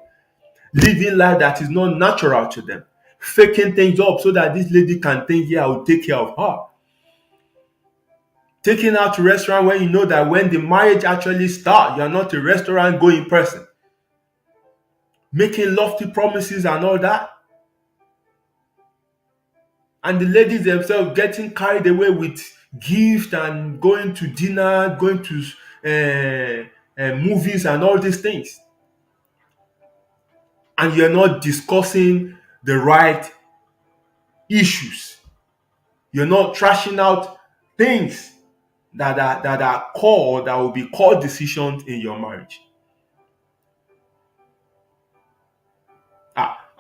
Living life that is not natural to them. Faking things up so that this lady can think, yeah, I will take care of her. Taking out to restaurant when you know that when the marriage actually starts, you are not a restaurant going person. Making lofty promises and all that. And the ladies themselves getting carried away with gifts and going to dinner, going to movies and all these things. And you're not discussing the right issues. You're not trashing out things that are core, that will be core decisions in your marriage.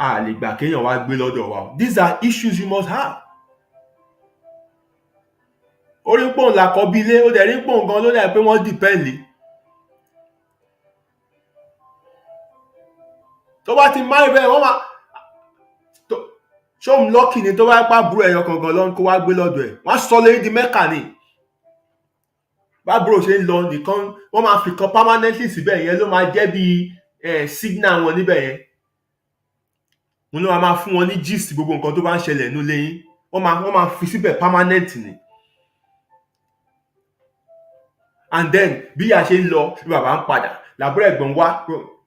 Lè gbà kéèyàn wá gbé lọ́dọ̀ wa. These are issues you must have. Orí pòun làkọ́bí ilé, ó dẹ̀ rí pòun gan ló dà pé wọ́n depend lé. tó bá ti marry bẹ́ẹ̀ wọ́n máa ṣóun lọ́kì ni tó bá pa àbúrò ẹ̀yọ kankan lọ́n kó wá gbé lọ́dọ̀ ẹ̀ wọ́n sọ lórí di mẹ́kà ni bábúrò ṣe ń lọ nìkan wọ́n máa fi kan permanently síbẹ̀ yẹn ló máa jẹ́ bí signal wọn níbẹ̀ yẹn wọn ló máa fún wọn ní gist gbogbo nǹkan tó bá ń ṣẹlẹ̀ nílé yín wọ́n máa fi síbẹ̀ permanent ni and then bí ìyá ṣe ń lọ bí bàbá ń padà làbúrò ẹ̀gbọ́n wá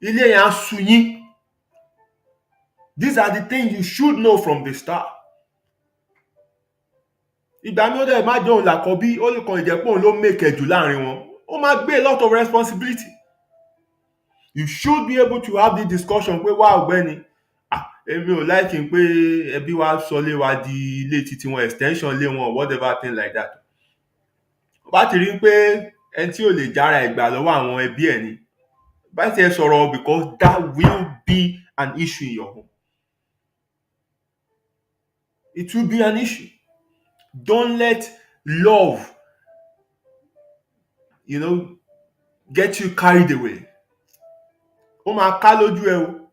ilé yẹn á sú yín. These are the things you should know from the start. Ìgbà mi ó dẹ̀ má jẹ́ òun làkọ́bí ó lè kàn ìjẹ́pọ̀ òun ló make jù láàrin wọn ó máa gbé a lot of responsibility. You should be able to have the discussion pé wá ọ̀gbẹ́ni èmi ò láìkí pé ẹbí wa sọ lé wa di ilé títí wọn extension lé wọn whatever thing like that. Bá ti rí pé ẹni tí ò lè jára ẹ̀gbà lọ́wọ́ àwọn ẹbí ẹ̀ ni bá ti ẹ sọ̀rọ̀ because that will be an issue in your home. It will be an issue. Don't let love, get you carried away. Ó máa ká lójú ẹ o.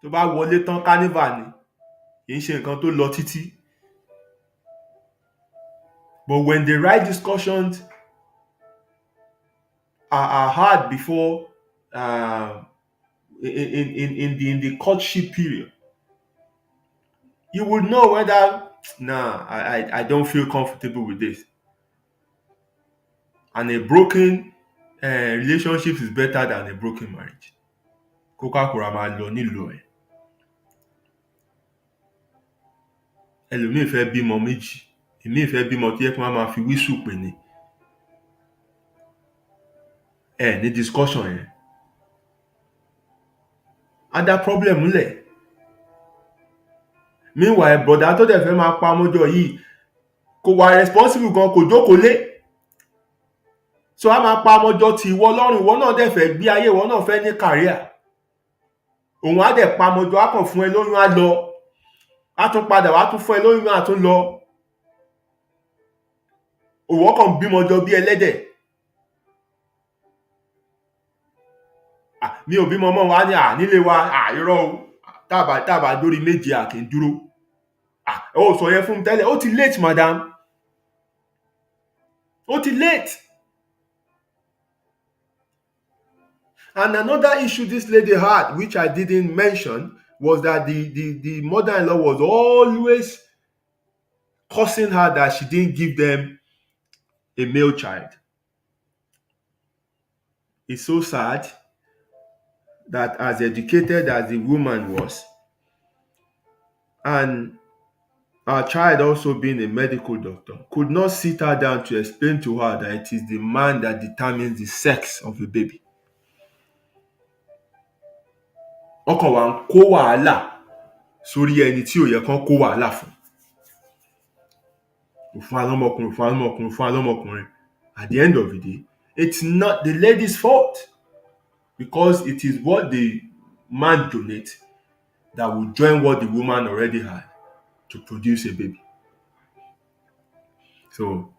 Tó bá wọlé tán carnival ni, kì í ṣe nǹkan tó lọ títí. But when the right discussions are had before in the courtship period, you will know whether I don't feel comfortable with this. And a broken relationship is better than a broken marriage. Coca-Cola máa lọ nílò ẹ̀. Ẹlòmíì fẹ́ bímọ méjì, èmi fẹ́ bímọ tó yẹ kí wọ́n máa fi wíṣù pè ní. Ní discussion yẹn. Á dá problem múlẹ̀. Meanwhile, brother tó dẹ̀ fẹ́ máa pa ọmọjọ yìí kò wà responsible gan kò jókòó lé. So a máa pa ọmọjọ tí ìwọ lọ́rùn ìwọ náà dẹ̀ fẹ́ gbé ayé ìwọ náà fẹ́ ní career. Òun á dẹ̀ pa ọmọjọ á kàn fún ẹ lóyún á lọ. Á tún padà wá tún fún ẹ lóyún á tún lọ. Òwò kàn bímọjọ bí ẹlẹ́dẹ̀. Mi ò bímọ mọ́ wa ní nílé wa irọ́ o tábà dórí méje kì í dúró. Ó sọ yẹn fún mi tẹ́lẹ̀ ó ti late madam. Ó ti late. And another issue this lady had, which I didn't mention, was that the mother-in-law was always cursing her that she didn't give them a male child. It's so sad that as educated as the woman was, and our child also being a medical doctor, could not sit her down to explain to her that it is the man that determines the sex of the baby. Ọkàn wa ń kó wàhálà sórí ẹni tí ò yẹ kán kó wàhálà fún. Fún alọ́mọkùnrin. At the end of the day, it's not the lady's fault because it is what the man donates that will join what the woman already had to produce a baby. So,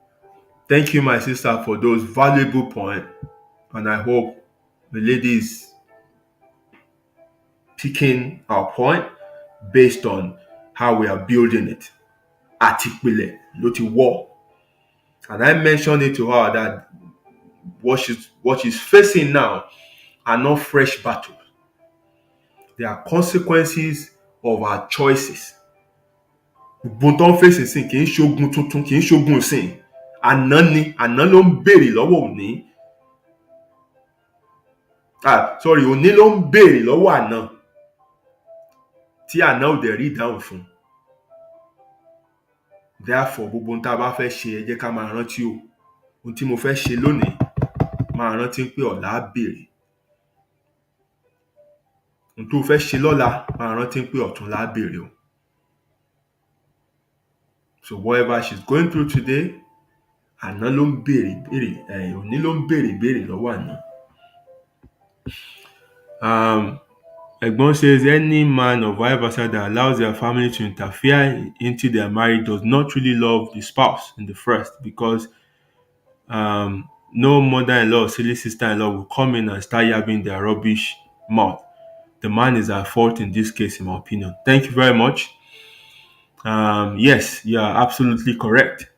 thank you, my sister, for those valuable points, and I hope the lady is picking our point based on how we are building it. Àtìpìlẹ̀ ló ti wọ́. And I mentioned it to her that what she's facing now are not fresh battles. They are consequences of our choices. Gbogbo tó ń fèsì sìn kì í ṣogun tuntun, kì í ṣogun sìn. Àná ló ń béèrè lọ́wọ́ òní. Òní ló ń béèrè lọ́wọ́ àná. Tí àná ò dẹ̀ rí ìdáhùn fún. Therefore, gbogbo ohun tá a bá fẹ́ ṣe ẹ jẹ́ ká máa rántí o. Ohun tí mo fẹ́ ṣe lónìí, máa rántí pé ọ̀la á béèrè. Ohun tó fẹ́ ṣe lọ́la, máa rántí pé ọ̀túnla á béèrè o. So whatever she's going through today, àná ló ń béèrè, òní ló ń béèrè lọ́wọ́ àná. Egbon says any man or vice versa that allows their family to interfere into their marriage does not really love the spouse in the first, because no mother-in-law or silly sister-in-law will come in and start yabbing their rubbish mouth. the man is at fault in this case, in my opinion. Thank you very much. Yes, you are absolutely correct.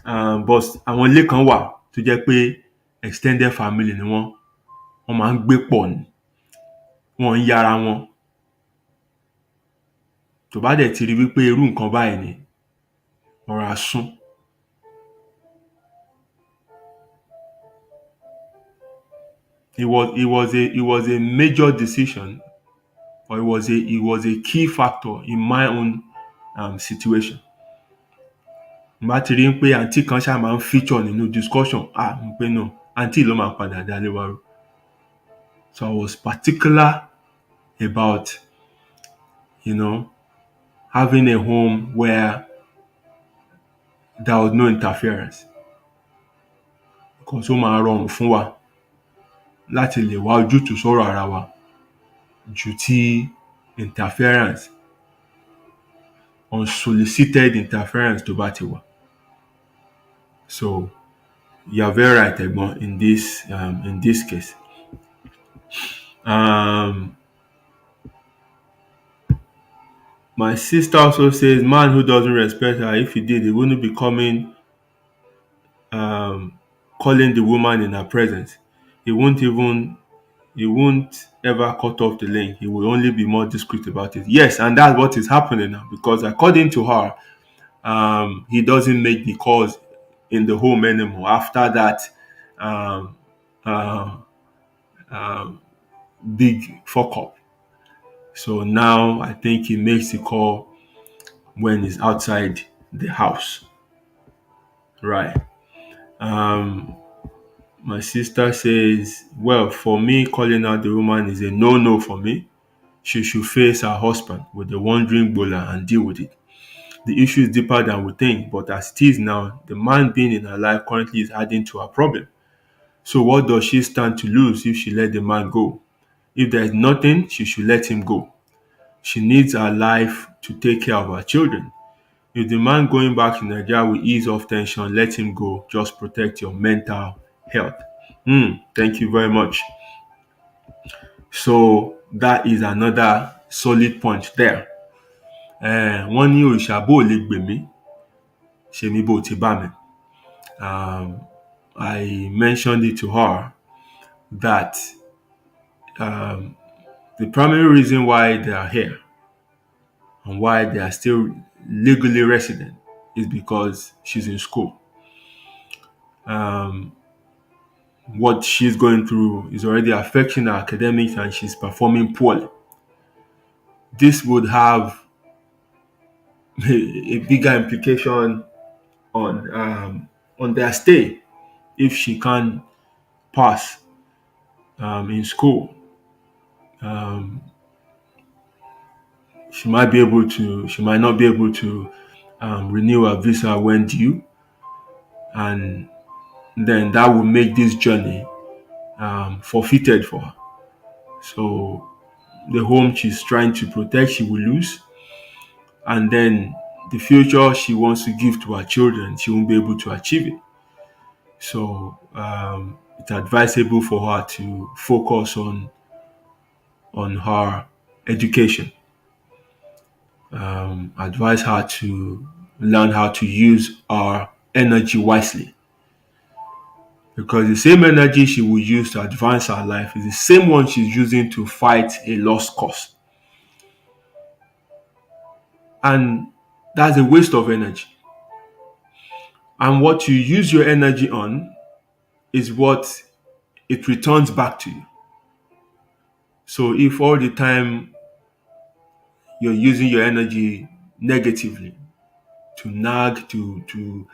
But àwọn ilé kan wà tó jẹ́ pé extended family ni wọ́n máa ń gbé pọ̀ ni, wọ́n ń yára wọn. Tó bá dẹ̀ ti rí wípé irú nǹkan báyìí ni, rọra sún. It was a major decision, or it was a key factor in my own situation. Bá ti rí pé àǹtí kan ṣáà máa ń feature nínú discussion, mo pé no, àǹtí ló máa padà dálé wa rú. So I was particular about, having a home where there was no interference. Because ó máa rọrùn fún wa láti lè wá ojútùú sọ́rọ̀ ara wa ju tí interference, unsolicited interference tó bá ti wà. So you are very right, Ẹ̀gbọ́n, in this case. My sister also says, man who doesn't respect her, if he did, he wouldn't be calling the woman in her presence. He won't ever cut off the link. He will only be more discreet about it. Yes, and that's what is happening now, because according to her, he doesn't make the calls in the home anymore after that big fuck up. So now I think he makes the call when he's outside the house. Right. My sister says, well, for me, calling out the woman is a no-no for me. She should face her husband with the wandering bola and deal with it. The issue is deeper than we think, but as it is now, the man being in her life currently is adding to her problem. So what does she stand to lose if she let the man go? If there is nothing, she should let him go. She needs her life to take care of her children. If the man going back to Nigeria will ease off tension, let him go. Just protect your mental health. Thank you very much. So that is another solid point there. Wọ́n ní òrìṣà bó lè gbè mí, ṣe mí bó ti bá mi. I mentioned it to her that the primary reason why they are here and why they are still legally resident is because she's in school. What she's going through is already affecting her academics and she's performing poorly. This would have a bigger implication on their stay if she can't pass in school. She might not be able to renew her visa when due, and then that will make this journey forfeited for her. So the home she's trying to protect, she will lose, and then the future she wants to give to her children, she won't be able to achieve it. So it's advisable for her to focus on her education. Advise her to learn how to use our energy wisely. Because the same energy she will use to advance her life is the same one she's using to fight a lost cause. And that's a waste of energy. And what you use your energy on is what it returns back to you. So if all the time you're using your energy negatively to nag, to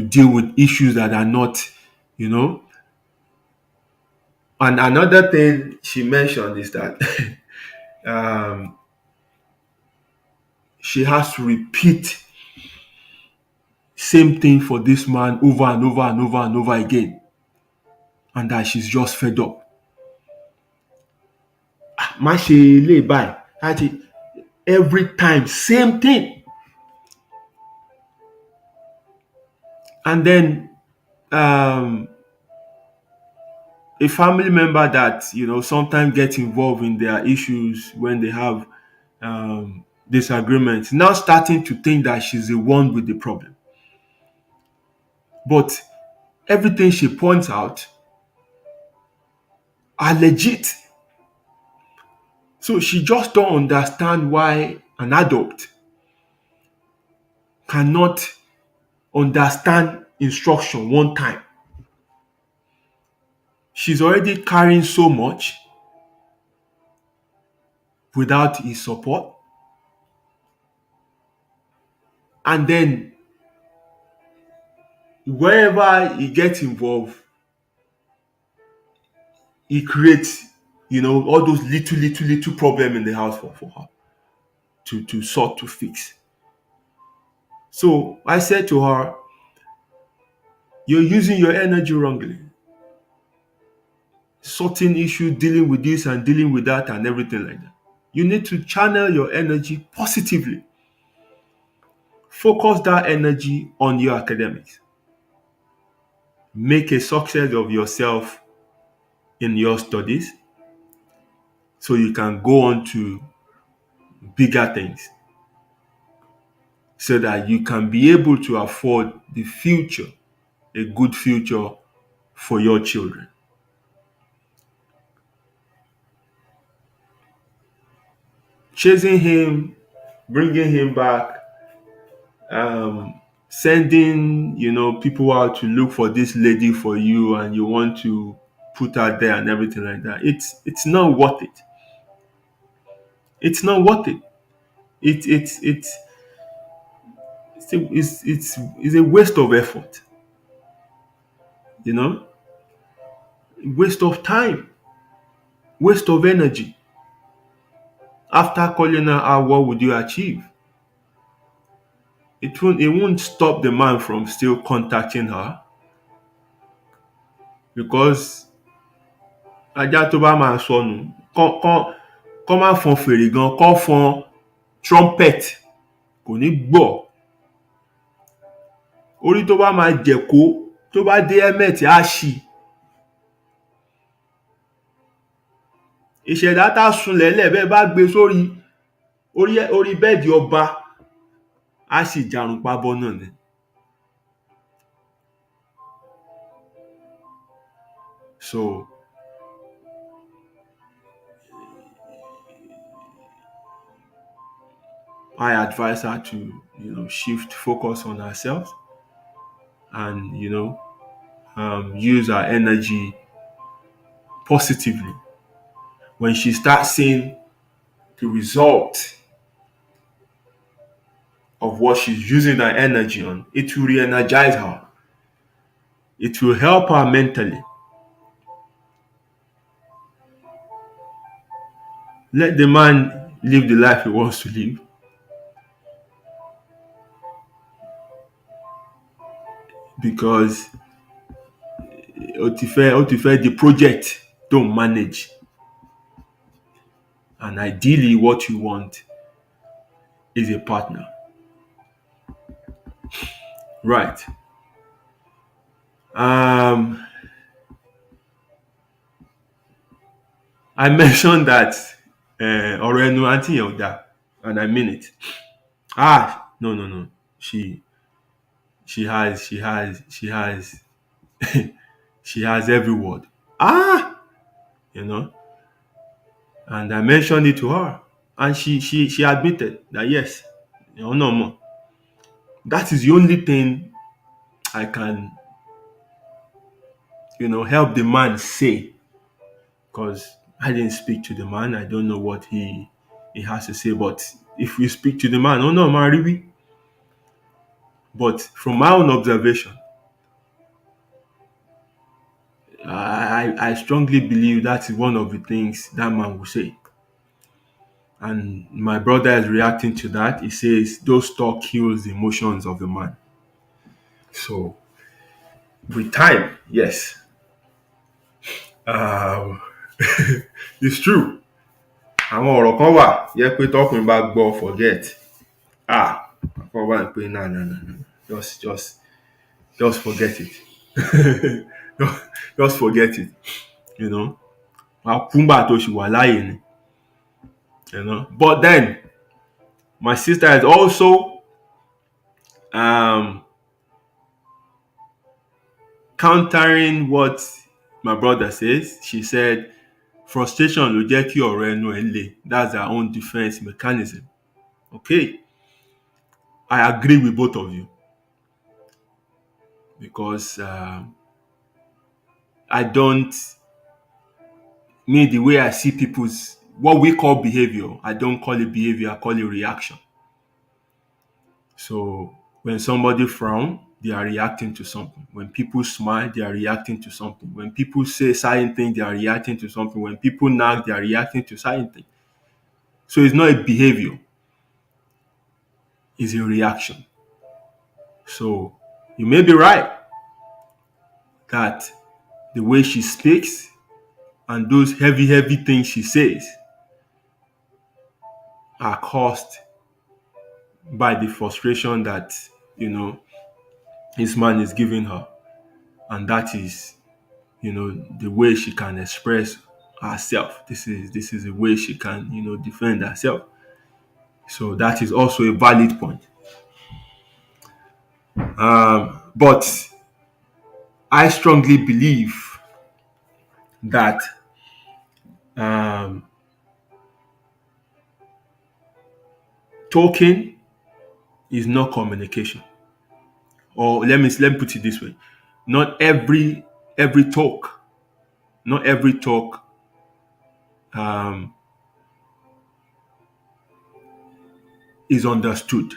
deal with issues that are not, And another thing she mentioned is that she has to repeat same thing for this man over and over and over and over again, and that she's just fed up. Má ṣe lè báyìí, every time same thing. And then a family member that sometimes gets involved in their issues when they have disagreements, now starting to think that she's the one with the problem. But everything she points out are legit. So she just don't understand why an adult cannot understand instruction one time. She's already carrying so much without his support. And then wherever he gets involved, he creates, all those little problem in the house for her to sort, to fix. So I said to her, you're using your energy wrongly. Sorting issues, dealing with this and dealing with that and everything like that. You need to channel your energy positively. Focus that energy on your academics. Make a success of yourself in your studies so you can go on to bigger things, so that you can be able to afford the future, a good future for your children. Chasing him, bringing him back, sending people out to look for this lady for you, and you want to put her there and everything like that. It's not worth it. It's not worth it. It's a waste of effort. You know, waste of time, waste of energy. After calling her out, what would you achieve? It won't stop the man from still contacting her, because ajá tó bá máa sọnù kọ́ má fọn fèrè gan, kọ́ fọn trumpet, kò ní gbọ́. Orí tó bá máa jẹ̀kó, tó bá dé helmet á ṣì. Ìṣẹ̀dá tá sunlẹ̀ lẹ̀ bẹ́ẹ̀ bá gbé sórí orí bẹ́ẹ̀dì ọba, á sì jarunpá bọ́ náà ni. So I advise her to, shift focus on herself and, use her energy positively. When she starts seeing the result of what she's using her energy on, it will re-energize her. It will help her mentally. Let the man live the life he wants to live. Because the project don't manage. And ideally what you want is a partner. Right. I mentioned that ọ̀rọ̀ ẹnu àǹtí yẹn ò dáa, and I mean it. No. She has she has every word. You know, and I mentioned it to her, and she admitted that yes, no more. That is the only thing I can, help the man say, because I didn't speak to the man. I don't know what he has to say. But if we speak to the man, oh no, Mariwi. But from my own observation, I strongly believe that is one of the things that man will say. And my brother is reacting to that. He says those talk kills the emotions of the man. So with time, yes, it's true. Àwọn ọ̀rọ̀ kan wà yẹ pé tọkùnrin bá gbọ́ forget. Àkọ́kọ́ bá ń pè no. Just forget it. Just forget it. you know. Wàá kú ńgbà tó ṣì wà láàyè ni, you know. But then my sister is also um, countering what my brother says. She said frustration ló jẹ́ kí ọ̀rọ̀ ẹnu ẹ̀ le. That's her own defense mechanism. Okay, I agree with both of you because I don't me the way I see people's what we call behavior. I don't call it behavior. I call it reaction. So when somebody frown, they are reacting to something. When people smile, they are reacting to something. When people say certain things, they are reacting to something. When people nag, they are reacting to certain things. So it's not a behavior, it's a reaction. So you may be right that the way she speaks and those heavy, heavy things she says are caused by the frustration that, you know, this man is giving her. And that is, you know, the way she can express herself. This is a way she can, you know, defend herself. So that is also a valid point. But I strongly believe that um, talking is not communication. Or let me put it this way: not every talk, not every talk um, is understood.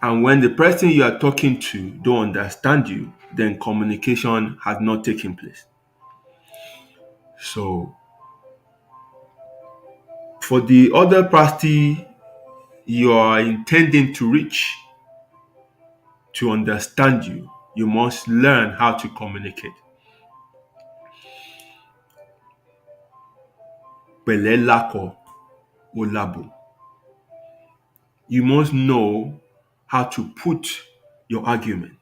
And when the person you are talking to don't understand you, then communication has not taken place. So for the other party you are intending to reach to understand you, you must learn how to communicate. Pẹ̀lẹ́ lákọ ó lábo. You must know how to put your argument.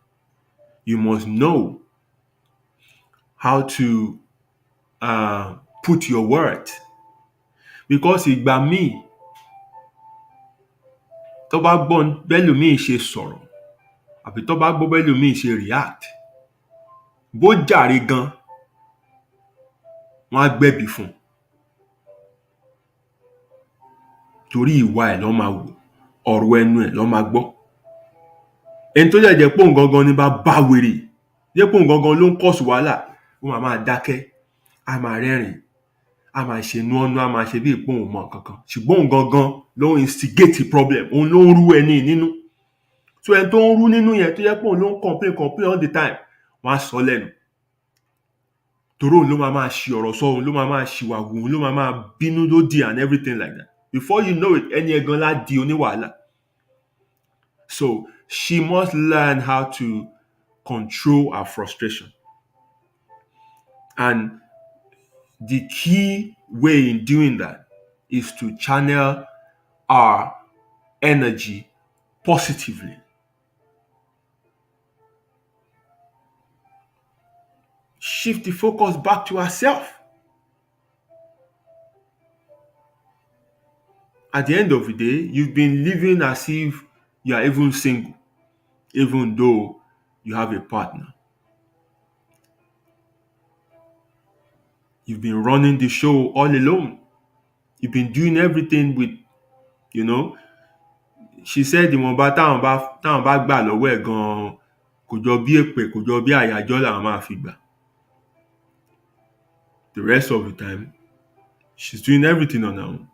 You must know how to put your word. Because ìgbà míì tó bá gbọ́ bẹ́lòmíì ṣe sọ̀rọ̀ àbí tó bá gbọ́ bẹ́lòmíì ṣe react, bó jàre gan, wọ́n á gbẹ̀bí fún un. Torí ìwà ẹ̀ lọ́ máa wò, ọ̀rọ̀ ẹnu ẹ̀ lọ́ máa gbọ́. Ẹni tó jẹ́ pé òun gangan ní bá wèrè, jẹ́ pé òun gangan ló ń kọ̀sù wàhálà, ó máa dákẹ́, á máa rẹ́rìn-ín, á máa ṣe nú ọ́nú, á máa ṣe bí ìpò òun mọ̀ kankan. Ṣùgbọ́n òun gangan ló ń instigate problem, òun ló ń rú ẹni nínú. So ẹni tó ń rú nínú yẹn tó jẹ́ pé òun ló ń complain all the time, wọ́n á sọ lẹ́nu. Torí òun ló máa ṣì ọ̀rọ̀ sọ, òun ló máa ṣìwà wù, òun ló máa bínú lódì and everything like that. Before you know it, ẹni ẹ̀gan lá di oníwàhálà. So she must learn how to control her frustration. And the key way in doing that is to channel our energy positively. Shift the focus back to herself. At the end of the day, you've been living as if you are even single, even though you have a partner. You've been running the show all alone. You've been doing everything with, you know. She said ìwọ̀nba táwọn bá gbà lọ́wọ́ ẹ̀ gan-an kò jọ bí èpè, kò jọ bí àyájọ́ làwọn máa fi gbà. The rest of the time, she's doing everything on her own.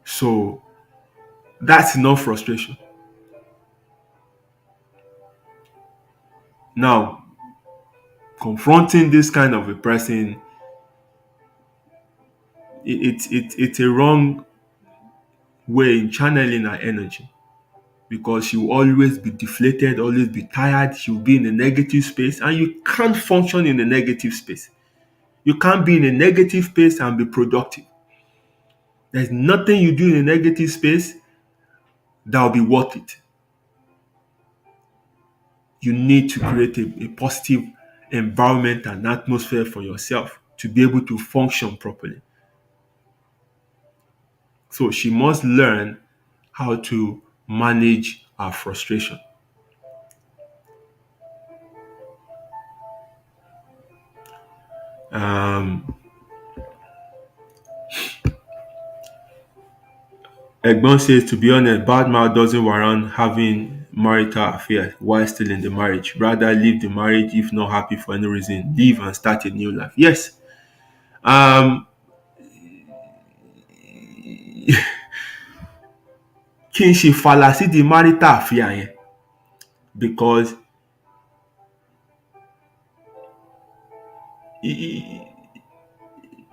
So that's enough frustration. Now, confronting this kind of a person, it's a wrong way in channeling her energy, because she will always be deflated, always be tired. She will be in a negative space, and you can't function in a negative space. You can't be in a negative space and be productive. There's nothing you do in a negative space that will be worth it. You need to create a positive environment and atmosphere for yourself to be able to function properly. So she must learn how to manage her frustration. Um, Egbon says, to be honest, bad mouth doesn't warrant having marital affairs while still in the marriage. Rather, leave the marriage if not happy for any reason. Leave and start a new life. Yes. Um, kí n ṣe fàlà sí di marital affair yẹn because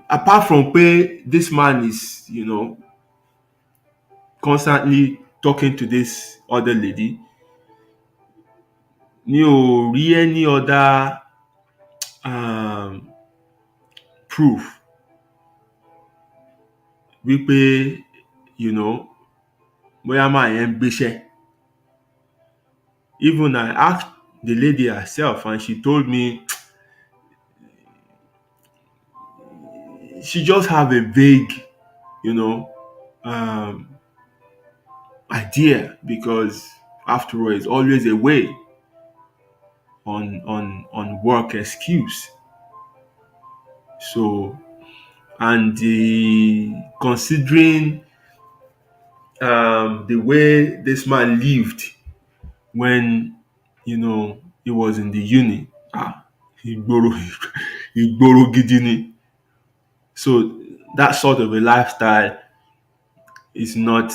apart from pé this man is, constantly talking to this other lady, mi ò rí any other um, proof wípé, bóyá máa yẹn ń gbéṣẹ́. Even I asked the lady herself and she told me she just have a vague, um, idea because after all, it's always a way on work excuse. So, and considering the way this man lived when he was in the uni, igboro igboro gidi ni. So that sort of a lifestyle is not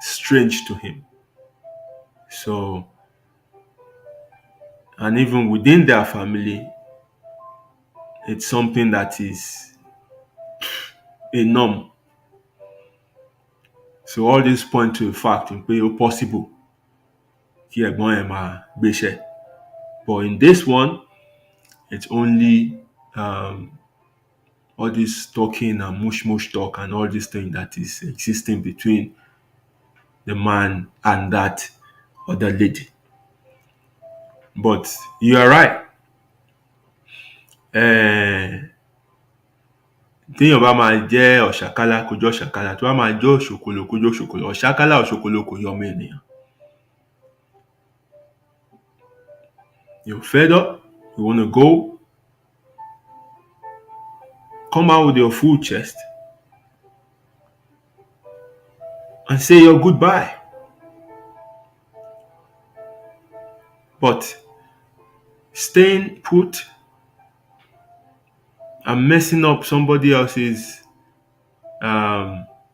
strange to him. So, and even within their family, it's something that is a norm. So all this point to the fact pé ó possible kí ẹ̀gbọ́n ẹ̀ máa gbéṣẹ́. But in this one, it's only all this talking and mush talk and all this thing that is existing between the man and that other lady. But you are right. Téèyàn bá máa jẹ́ ọ̀ṣàkálá kó jẹ́ ọ̀ṣàkálá, tó bá máa jẹ́ òṣòkòlò kó jẹ́ òṣòkòlò. Ọ̀ṣàkálá òṣòkòlò kò yọ ọmọ ènìyàn. You're fed up, you want to go, come out with your full chest and say your goodbye. But staying put and messing up somebody else's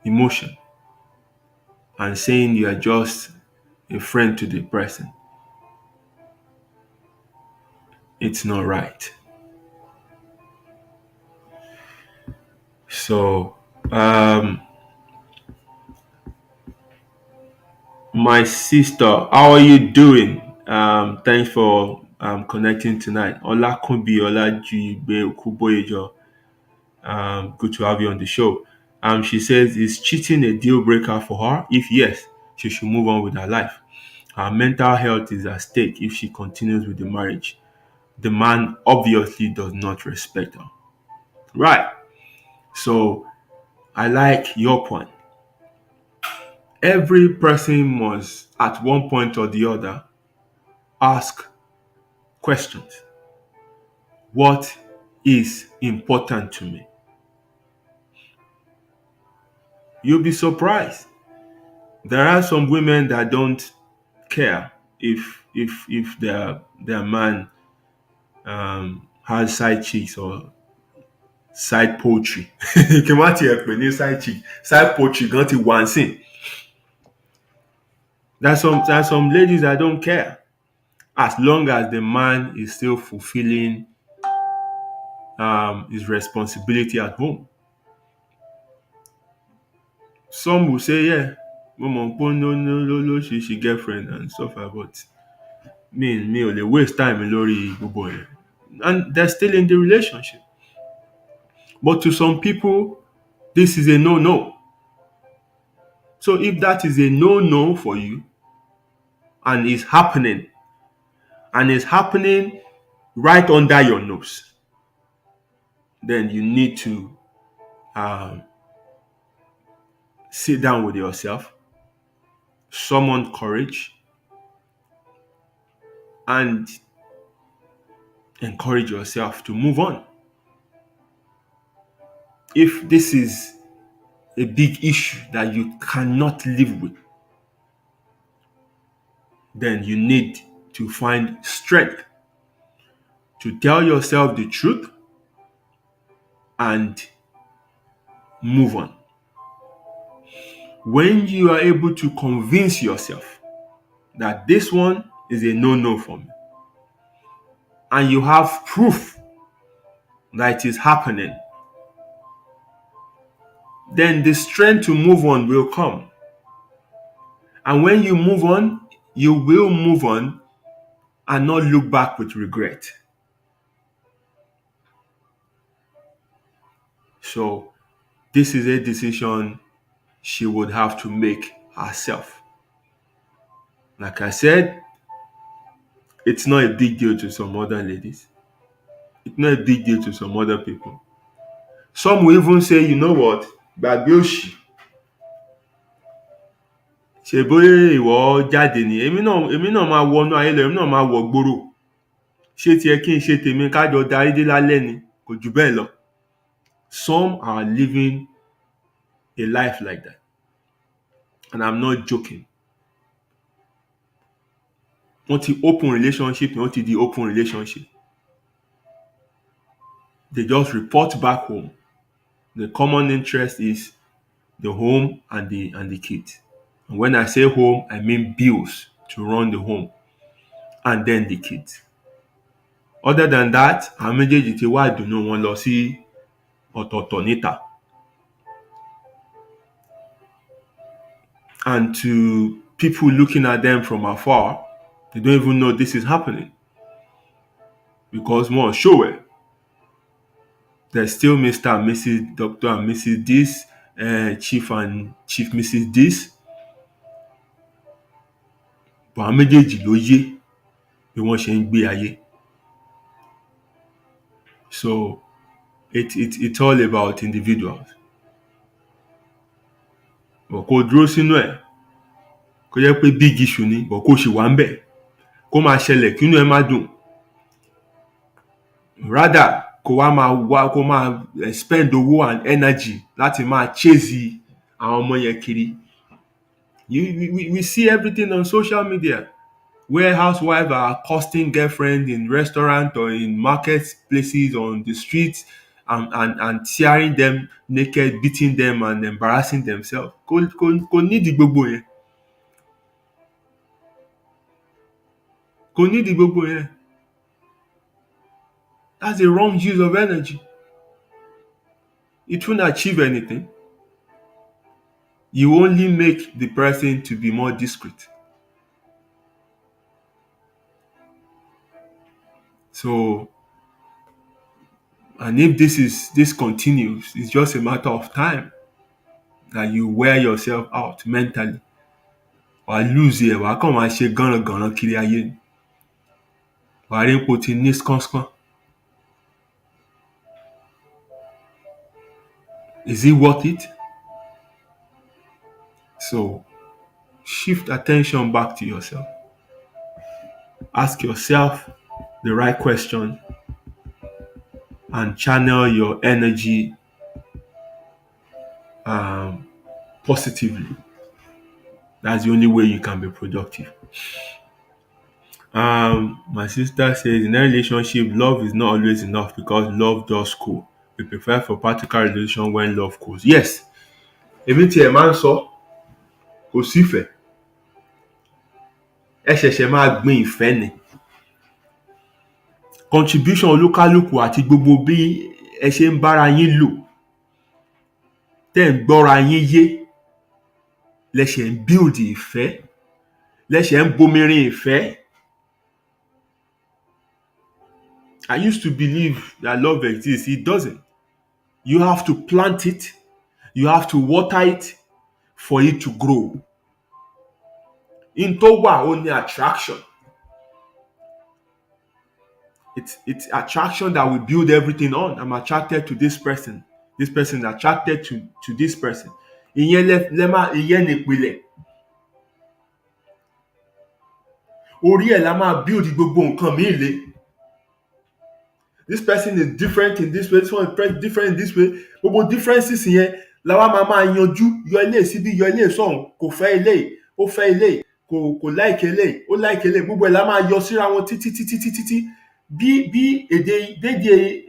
emotion and saying you are just a friend to the person, it's not right. So, my sister, how are you doing? Thanks for connecting tonight. Olakunbi Olajigbe Okuboyejo. Good to have you on the show. She says, is cheating a deal breaker for her? If yes, she should move on with her life. Her mental health is at stake if she continues with the marriage. The man obviously does not respect her. Right. So I like your point. Every person must, at one point or the other, ask questions. What is important to me? You'll be surprised. There are some women that don't care if their man has side chicks or side poetry. Kí n má tiẹ̀ pè ní side chick, side poetry gan ti wà nsìn. There's some ladies that don't care as long as the man is still fulfilling his responsibility at home. Some will say, yeah, no, she girlfriend and stuff like that, but me ò lè waste time lórí gbogbo yẹn. And they're still in the relationship. But to some people, this is a no. So if that is a no for you and it's happening right under your nose, then you need to um, sit down with yourself, summon courage, and encourage yourself to move on. If this is a big issue that you cannot live with, then you need to find strength to tell yourself the truth and move on. When you are able to convince yourself that this one is a no-no for me, and you have proof that it is happening, then the strength to move on will come. And when you move on, you will move on and not look back with regret. So this is a decision she would have to make herself. Like I said, it's not a big deal to some other ladies. It's not a big deal to some other people. Some will even say, you know what, gbàgbé òṣì, ṣe bóyá ìwọ jáde ni, èmi náà máa wọnú ayé lọ, èmi náà máa wọ gbòòrò. Ṣé tiẹ̀ kí n ṣe tèmi kájọ darí dé lálẹ́ ni, kò jù bẹ́ẹ̀ lọ. Some are living a life like that. And I'm not joking. Wọ́n ti open relationship, wọ́n ti di open relationship. They just report back home. The common interest is the home and the kids. And when I say home, I mean bills to run the home and then the kids. Other than that, àwọn méjèèjì ti wá ìdùnnú wọn lọ sí ọ̀tọ̀ọ̀tọ̀ níta. And to people looking at them from afar, they don't even know this is happening. Because more sure, there's still Mr. and Mrs. Dr. and Mrs. This, Chief and Chief Mrs. This. But àwọn méjèèjì ló yé bí wọ́n ṣe ń gbé ayé. So it's all about individuals. But kó dúró sínú ẹ̀, kó jẹ́ pé big issue ni, but kó ṣì wà ń bẹ̀, kó máa ṣẹlẹ̀ kínú ẹ má dùn. Rather kó máa spend owó and energy láti máa chase àwọn ọmọ yẹn kiri. We see everything on social media where housewives are accosting girlfriends in restaurants or in marketplaces on the streets and tearing them naked, beating them and embarrassing themselves. Kò nídìí gbogbo yẹn. Kò nídìí gbogbo yẹn. That's a wrong use of energy. It won't achieve anything. You only make the person to be more discreet. So, and if this continues, it's just a matter of time that you wear yourself out mentally. Wàá lose ẹ̀, wàá kàn máa ṣe gánrangànran kiri ayé ni. Wàá rí ipò tí ní skánskán. Is it worth it? So, shift attention back to yourself. Ask yourself the right question and channel your energy positively. That's the only way you can be productive. My sister says, in a relationship, love is not always enough because love does cool. We prefer for practical relation when love cools. Yes. Èmi tí ẹ máa ń sọ, kò sífẹ̀ẹ́. Ẹ ṣẹ̀ṣẹ̀ máa gbin ìfẹ́ ni. Contribution olúkálùkù àti gbogbo bí ẹ ṣe ń bára yín lò, tẹ́ ń gbọ́ra yín yé, lẹ́ṣẹ̀ ń build ìfẹ́, lẹ́ṣẹ̀ ń bomirin ìfẹ́. I used to believe that love exists. It doesn't. You have to plant it. You have to water it for it to grow. In tó wà ó ní attraction. It's attraction that we build everything on. I'm attracted to this person. This person is attracted to this person. Ìyẹn nìpìlẹ̀. Orí ẹ̀ la máa build gbogbo nǹkan míì lé. This person is different in this way, this one is different in this way. Gbogbo differences yẹn la wá máa yanjú, yọ eléyìí síbí, yọ eléyìí sọ́hùn, kò fẹ́ eléyìí, ó fẹ́ eléyìí, kò like eléyìí, ó like eléyìí. Gbogbo ẹ̀ la máa yọ síra wọn títí. Bí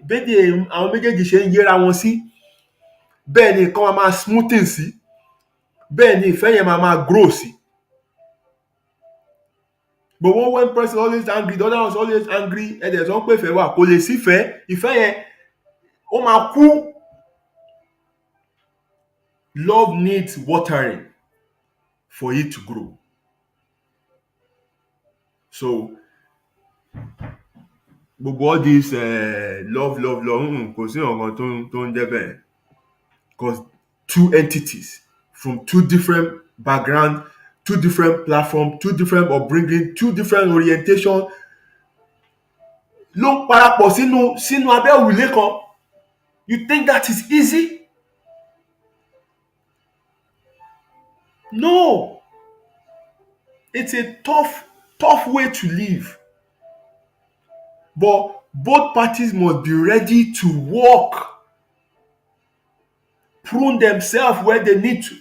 bédè àwọn méjèèjì ṣe ń yéra wọn sí, bẹ́ẹ̀ ni nǹkan máa smoothing sí, bẹ́ẹ̀ ni ìfẹ́ yẹn máa grow sí. But one person always angry, the other one is always angry, ẹ̀dẹ̀ sọ pé ìfẹ́ wà, kò lè sífẹ̀ẹ́, ìfẹ́ yẹn ó máa kú. Love needs watering for it to grow. So gbogbo all this love kò sí nǹkan tó ń jẹ́ bẹ́ẹ̀. Because two entities from two different background, two different platform, two different upbringing, two different orientation ló ń parapọ̀ sínú abẹ́ òrùlé kan. You think that is easy? No. It's a tough way to live. But both parties must be ready to work, prune themselves where they need to.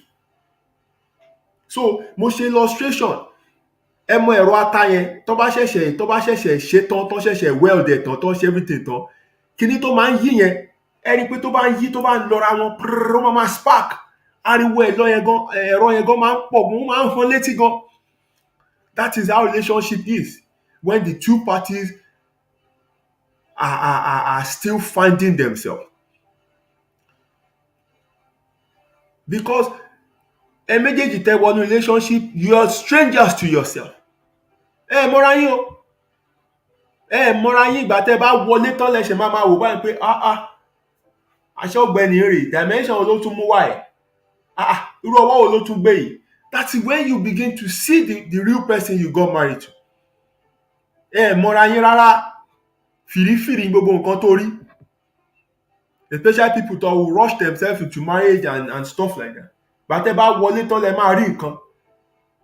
So mo ṣe illustration. Ẹ mọ ẹ̀rọ ata yẹn tó bá ṣẹ̀ṣẹ̀ ṣe tán, tó ṣẹ̀ṣẹ̀ weld ẹ̀ tán, tó ṣe everything tán. Kíní tó máa ń yí yẹn, ẹ rí i pé tó bá ń yí, tó bá ń lọra wọn, ó máa spark. Ariwo ẹ̀rọ yẹn gan máa ń pọ̀ gan, ó máa ń han létí gan. That is how relationship is when the two parties are still finding themselves. Because ẹ méjèèjì tẹ́ wọnú relationship, you are strangers to yourself. Ẹ mọ́ra yín o. Ẹ mọ́ra yín, ìgbà tẹ́ bá wọlé tán lẹ́sẹ̀ máa wò báyìí pé aṣọ ọ̀gbẹ́ni rè, dimension wo ló tún mú wá ẹ̀? Irú ọwọ́ wo ló tún gbé yìí? That's when you begin to see the real person you got married to. Ẹ mọ́ra yín rárá. Fìrífìrí gbogbo nǹkan tó rí. Especially people that will rush themselves into marriage and stuff like that. Ìgbà tẹ́ bá wọlé tán lẹ máa rí nǹkan.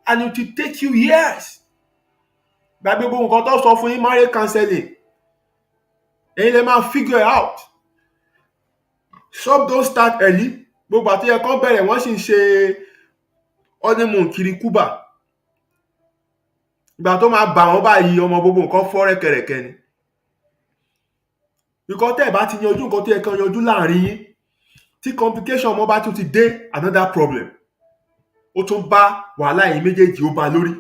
And it will take you years. Gbàgbé gbogbo nǹkan tó sọ fún yín marriage counseling. Ẹ̀yin lẹ máa figure it out. Some don't start early. Gbogbo àti ẹ̀kọ́ bẹ̀rẹ̀ wọ́n sì ń ṣe honeymoon kiri Cuba. Ìgbà tó máa bà wọ́n báyìí, ọmọ gbogbo nǹkan fọ́ rẹ́kẹrẹ́kẹ́ ni. Because tẹ́ ẹ̀ bá ti yanjú nǹkan tó yẹ kán yanjú láàrin yín, tí complication ọmọ bá tún ti dé, another problem. Ó tún bá wàhálà yín méjèèjì ó bá lórí.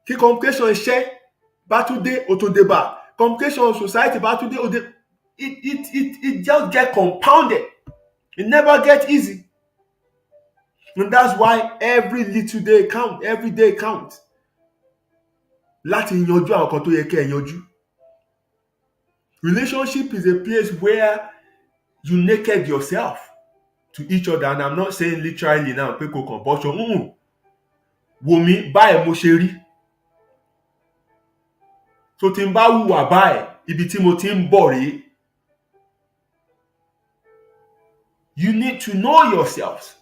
Kí complication iṣẹ́ bá tún dé, ó tún dé bá. Complication society bá tún dé, ó dé. It just get compounded. It never get easy. And that's why every little day count, every day count. Láti yanjú àwọn kan tó yẹ kẹ́ ẹ yanjú. Relationship is a place where you naked yourself to each other, and I'm not saying literally now pé kò kàn bọ́ṣọ. Wò mí báyìí mo ṣe rí. So tí n bá hùwà báyìí, ibi tí mo ti ń bọ̀ rèé. You need to know yourselves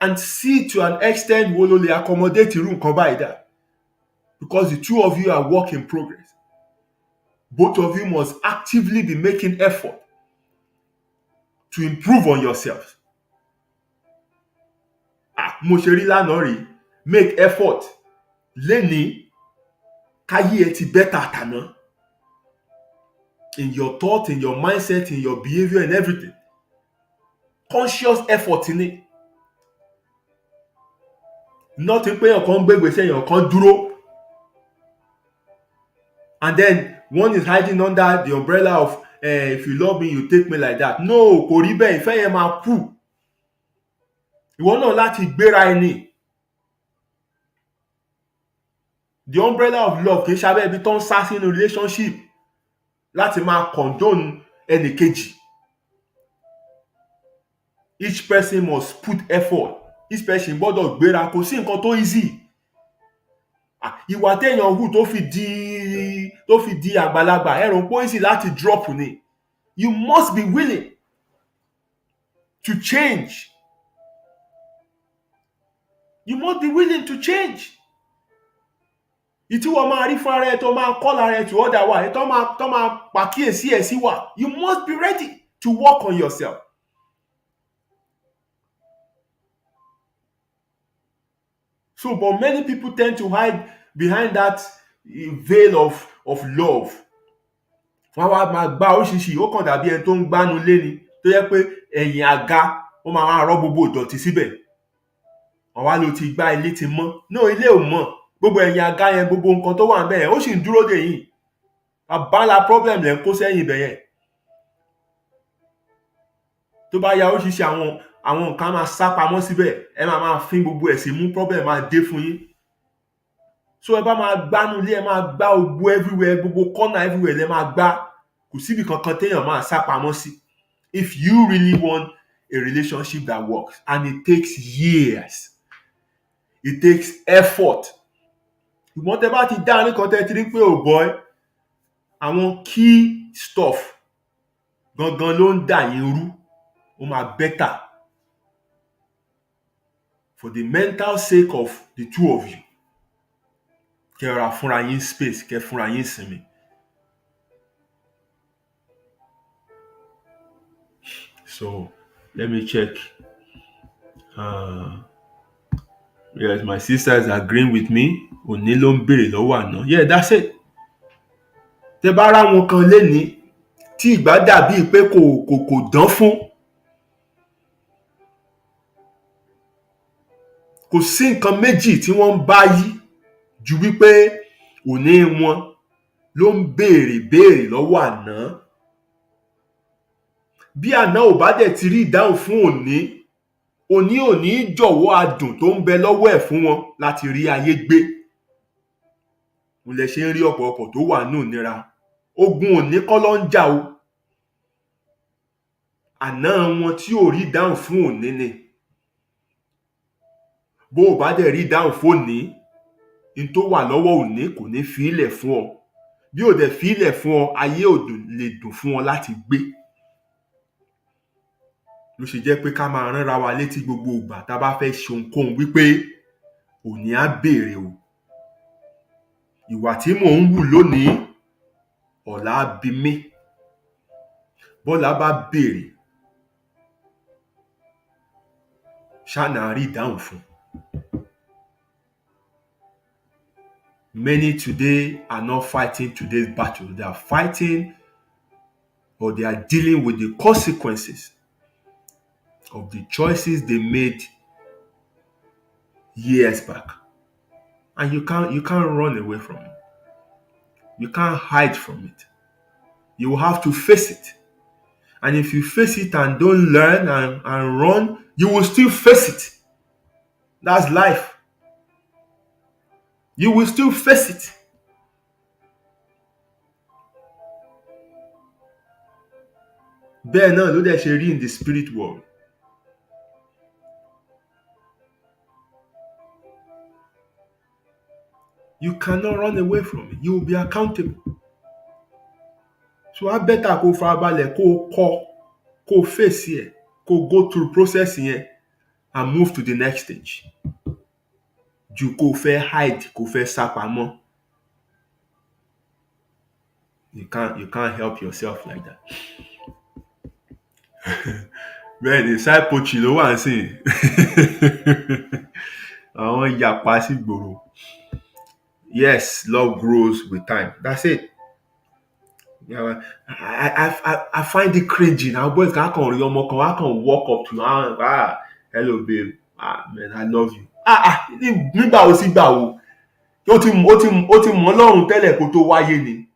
and see to an extent wo ló lè accommodate irú nǹkan báyìí dà. Because the two of you are work in progress. Both of you must actively be making effort to improve on yourselves. Mo ṣe rí lánàá rèé, make effort lénìí káyé ẹ ti better tàná. In your thought, in your mindset, in your behavior and everything. Conscious effort ni. Nothing pé èèyàn kan gbé ìgbésẹ̀, èèyàn kan dúró. And then one is hiding under the umbrella of if you love me, you take me like that. No, kò rí bẹ́ẹ̀, ìfẹ́ yẹn máa kú. Ìwọ náà láti gbéra ẹni. The umbrella of love kì í ṣabẹ́ ibi tó ń sá sínú relationship láti máa condone ẹnì kejì. Each person must put effort. Each person gbọ́dọ̀ gbéra, kò sí nǹkan tó easy. ìwà téèyàn hù tó fi di àgbàlagbà ẹ rò pé ó easy láti drop ni. You must be willing to change. You must be willing to change. Ìtí wọ́n máa rí fún ara ẹ tó máa call ara ẹ to other wa tó máa pàkíyèsí ẹ sí wà. You must be ready to work on yourself. So, but many people tend to hide behind that veil of love. Wọ́n wá máa gbá oríṣiríṣi, ó kàn dàbí ẹni tó ń gbánu lé ni, tó yẹ pé ẹ̀yìn àga ó máa rọ́ gbogbo ìdọ̀tí síbẹ̀. Wọ́n wá ló ti gbá ilé ti mọ́. No, ilé ò mọ́. Gbogbo ẹ̀yìn àga yẹn, gbogbo nǹkan tó wà ń bẹ̀ yẹn, ó sì ń dúró dè yín. Àbálá problem lẹ̀ ń kó sẹ́yìn ibẹ̀ yẹn. Tó bá ya oríṣiríṣi àwọn nǹkan máa sá pamọ́ síbẹ̀, ẹ máa fín gbogbo ẹ̀ sí mú, problem máa dé fún yín. So ẹ bá máa gbánú ilé, ẹ máa gbá gbogbo everywhere, gbogbo corner everywhere lẹ máa gbá. Kò síbi kankan téèyàn máa sá pamọ́ sí. If you really want a relationship that works, and it takes years, it takes effort. Ìmọ̀ tẹ́ bá ti dá ní kan tẹ́ ti rí pé oh boy, àwọn key stuff gangan ló ń dà yín rú, ó máa better for the mental sake of the two of you. Kẹ́ ra fúnra yín space, kẹ́ fúnra yín sinmi. So let me check. Yes, my sister is agreeing with me. Òní ló ń béèrè lọ́wọ́ àná. Yeah, that's it. Tẹ́ bá rá wọn kan lénìí tí ìgbà dàbí pé kò dán fún. Kò sí nǹkan méjì tí wọ́n ń bá yí ju wípé òní wọn ló ń béèrè lọ́wọ́ àná. Bí àná ò bá dẹ̀ ti rí ìdáhùn fún òní jọ̀wọ́ adùn tó ń bẹ lọ́wọ́ ẹ̀ fún wọn láti rí ayé gbé. Mo lè ṣe ń rí ọ̀pọ̀lọpọ̀ tó wà nù nira. Ogun òní kọ́ ló ń jà o. Àná wọn tí ò rí ìdáhùn fún òní ni. Bó o bá dẹ̀ rí ìdáhùn fún òní, n tó wà lọ́wọ́ òní kò ní fi ilẹ̀ fún ọ. Bí ò dẹ̀ fi ilẹ̀ fún ọ, ayé ò lè dùn fún ọ láti gbé. Ló ṣe jẹ́ pé ká máa ránra wa létí gbogbo ìgbà tá a bá fẹ́ ṣe ohunkóhun wípé òní á béèrè o. Ìwà tí mò ń wù lónìí, ọ̀la á bi mí. Bọ́lá bá béèrè, ṣáná rí ìdáhùn fún. Many today are not fighting today's battle. They are fighting, or they are dealing with the consequences of the choices they made years back. And you can't run away from it. You can't hide from it. You will have to face it. And if you face it and don't learn and run, you will still face it. That's life. You will still face it. Bẹ́ẹ̀ náà ló dẹ̀ ṣe rí in the spirit world. You cannot run away from it. You will be accountable. So I better kó farabalẹ̀ kó face ẹ̀, kó go through process yẹn and move to the next stage. Ju kó fẹ́ hide, kó fẹ́ sá pamọ́. You can't help yourself like that. Bẹ́ẹ̀ ni side poach ló wà nísìnyí. Àwọn yapa sí gbòòrò. Yes, love grows with time. That's it. Yeah, I find it cringy. Now boys can rí ọmọ kan, I can walk up to her. Hello babe. Man, I love you. Nígbà wo sí gbà wo? Ó ti mọ̀ Ọlọ́run tẹ́lẹ̀ kó tó wáyé ni.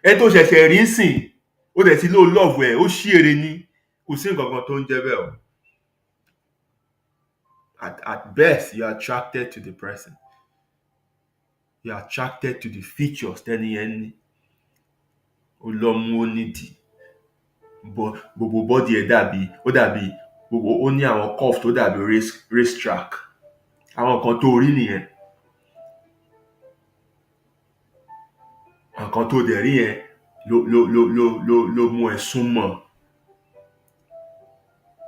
Ẹ tó ṣẹ̀ṣẹ̀ rí sìn, ó dẹ̀ ti lóò love ẹ̀, ó ṣíere ni. Kò sí nǹkan kan tó ń jẹ́ bẹ́ẹ̀ o. At best, you are attracted to the person. You are attracted to the features tẹ́ni yẹn ní. Ó lọ́mú, ó nídìí. Gbogbo body ẹ̀ dàbí ó ní àwọn curve tó dàbí race track. Àwọn kan tó rí nìyẹn. nǹkan tó dẹ̀ rí yẹn ló mú ẹ súnmọ́.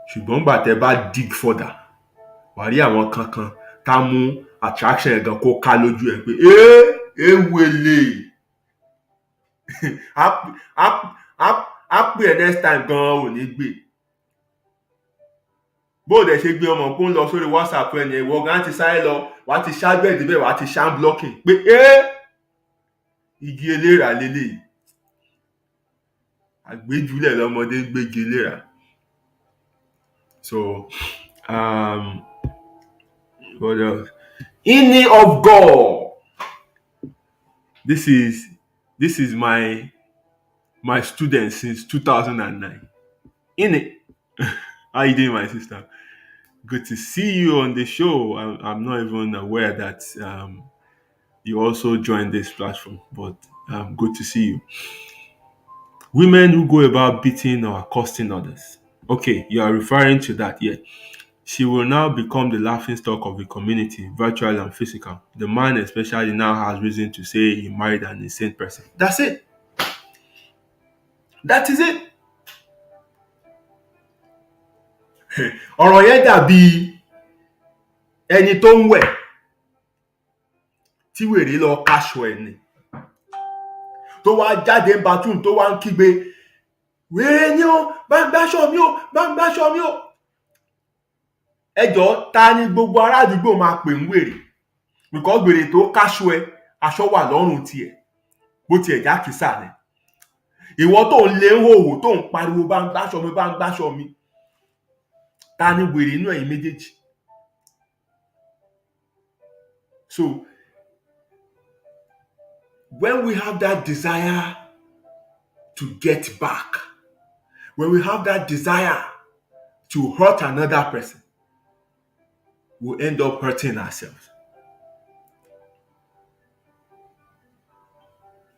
Ṣùgbọ́n nígbà tẹ́ bá dig further, wà á rí àwọn kankan tá mú attraction ẹ̀ gan kó ká lójú ẹ pé ewele á pè ẹ́ next time gan ò ní gbé. Bó o dẹ̀ ṣe gbé ọmọ kó ń lọ sórí WhatsApp ẹ̀ yẹn, ìwọ gan ti sáré lọ, wà á ti ṣáájú ẹ̀ débẹ̀, wà á ti ṣá blocking pé igi eléra leléyìí. Àgbéjúlẹ̀ lọmọdé ń gbégi eléra. So, what else? Inning of God. This is my student since 2009. Inning. How you doing, my sister? Good to see you on the show. I'm not even aware that you also joined this platform, but good to see you. Women who go about beating or accosting others. Okay, you are referring to that, yeah. She will now become the laughingstock of the community, virtual and physical. The man especially now has reason to say he married an insane person. That's it. That is it. Ọ̀rọ̀ yẹn dàbí ẹni tó ń wẹ̀ tí wèrè lọ káṣọ ẹ̀ ni. Tó wá jáde ń bathroom tó wá ń kígbe, wèrè ni ó, bá ń gbáṣọ mi ó, bá ń gbáṣọ mi ó. Ẹjọ́ ta ni gbogbo ará àdúgbò máa pè ń wèrè? Because wèrè tó káṣọ ẹ, aṣọ wà lọ́rùn tiẹ̀, bó tiẹ̀ jákìsà ni. Ìwọ tó ń lé hòhò tó ń pariwo bá ń gbáṣọ mi, bá ń gbáṣọ mi. Ta ni wèrè inú ẹ̀yin méjèèjì? So, when we have that desire to get back, when we have that desire to hurt another person, we'll end up hurting ourselves.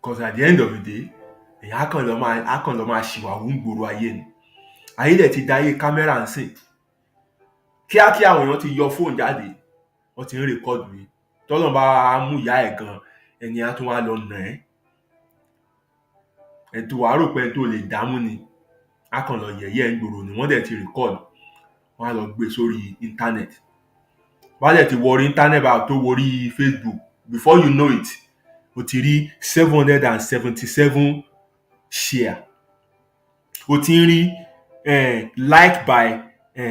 Because at the end of the day, èyàn á kàn lọ máa ṣìwàwù ń gbòòrò ayé ni. Ayé dẹ̀ ti dáyé kámẹ́rà ń sìn. Kíákíá àwọn èèyàn ti yọ fóònù jáde, wọ́n ti ń rèkọ́dù yìí. Tọ́lọ́run bá mú ìyá ẹ̀ gan, ẹni á tún wá lọ nà ẹ́. Ẹ̀ tó wàá rò pé ẹni tó lè dámú ni, á kàn lọ yẹ̀yẹ́ ẹ̀ ń gbòòrò ni, wọ́n dẹ̀ ti rèkọ́dù, wọ́n á lọ gbé sórí íńtánẹ̀tì. Wọ́n á dẹ̀ ti wọ orí íńtánẹ̀tì báyìí tó wọ orí Facebook, before you know it, o ti rí 777 share. O ti ń rí like by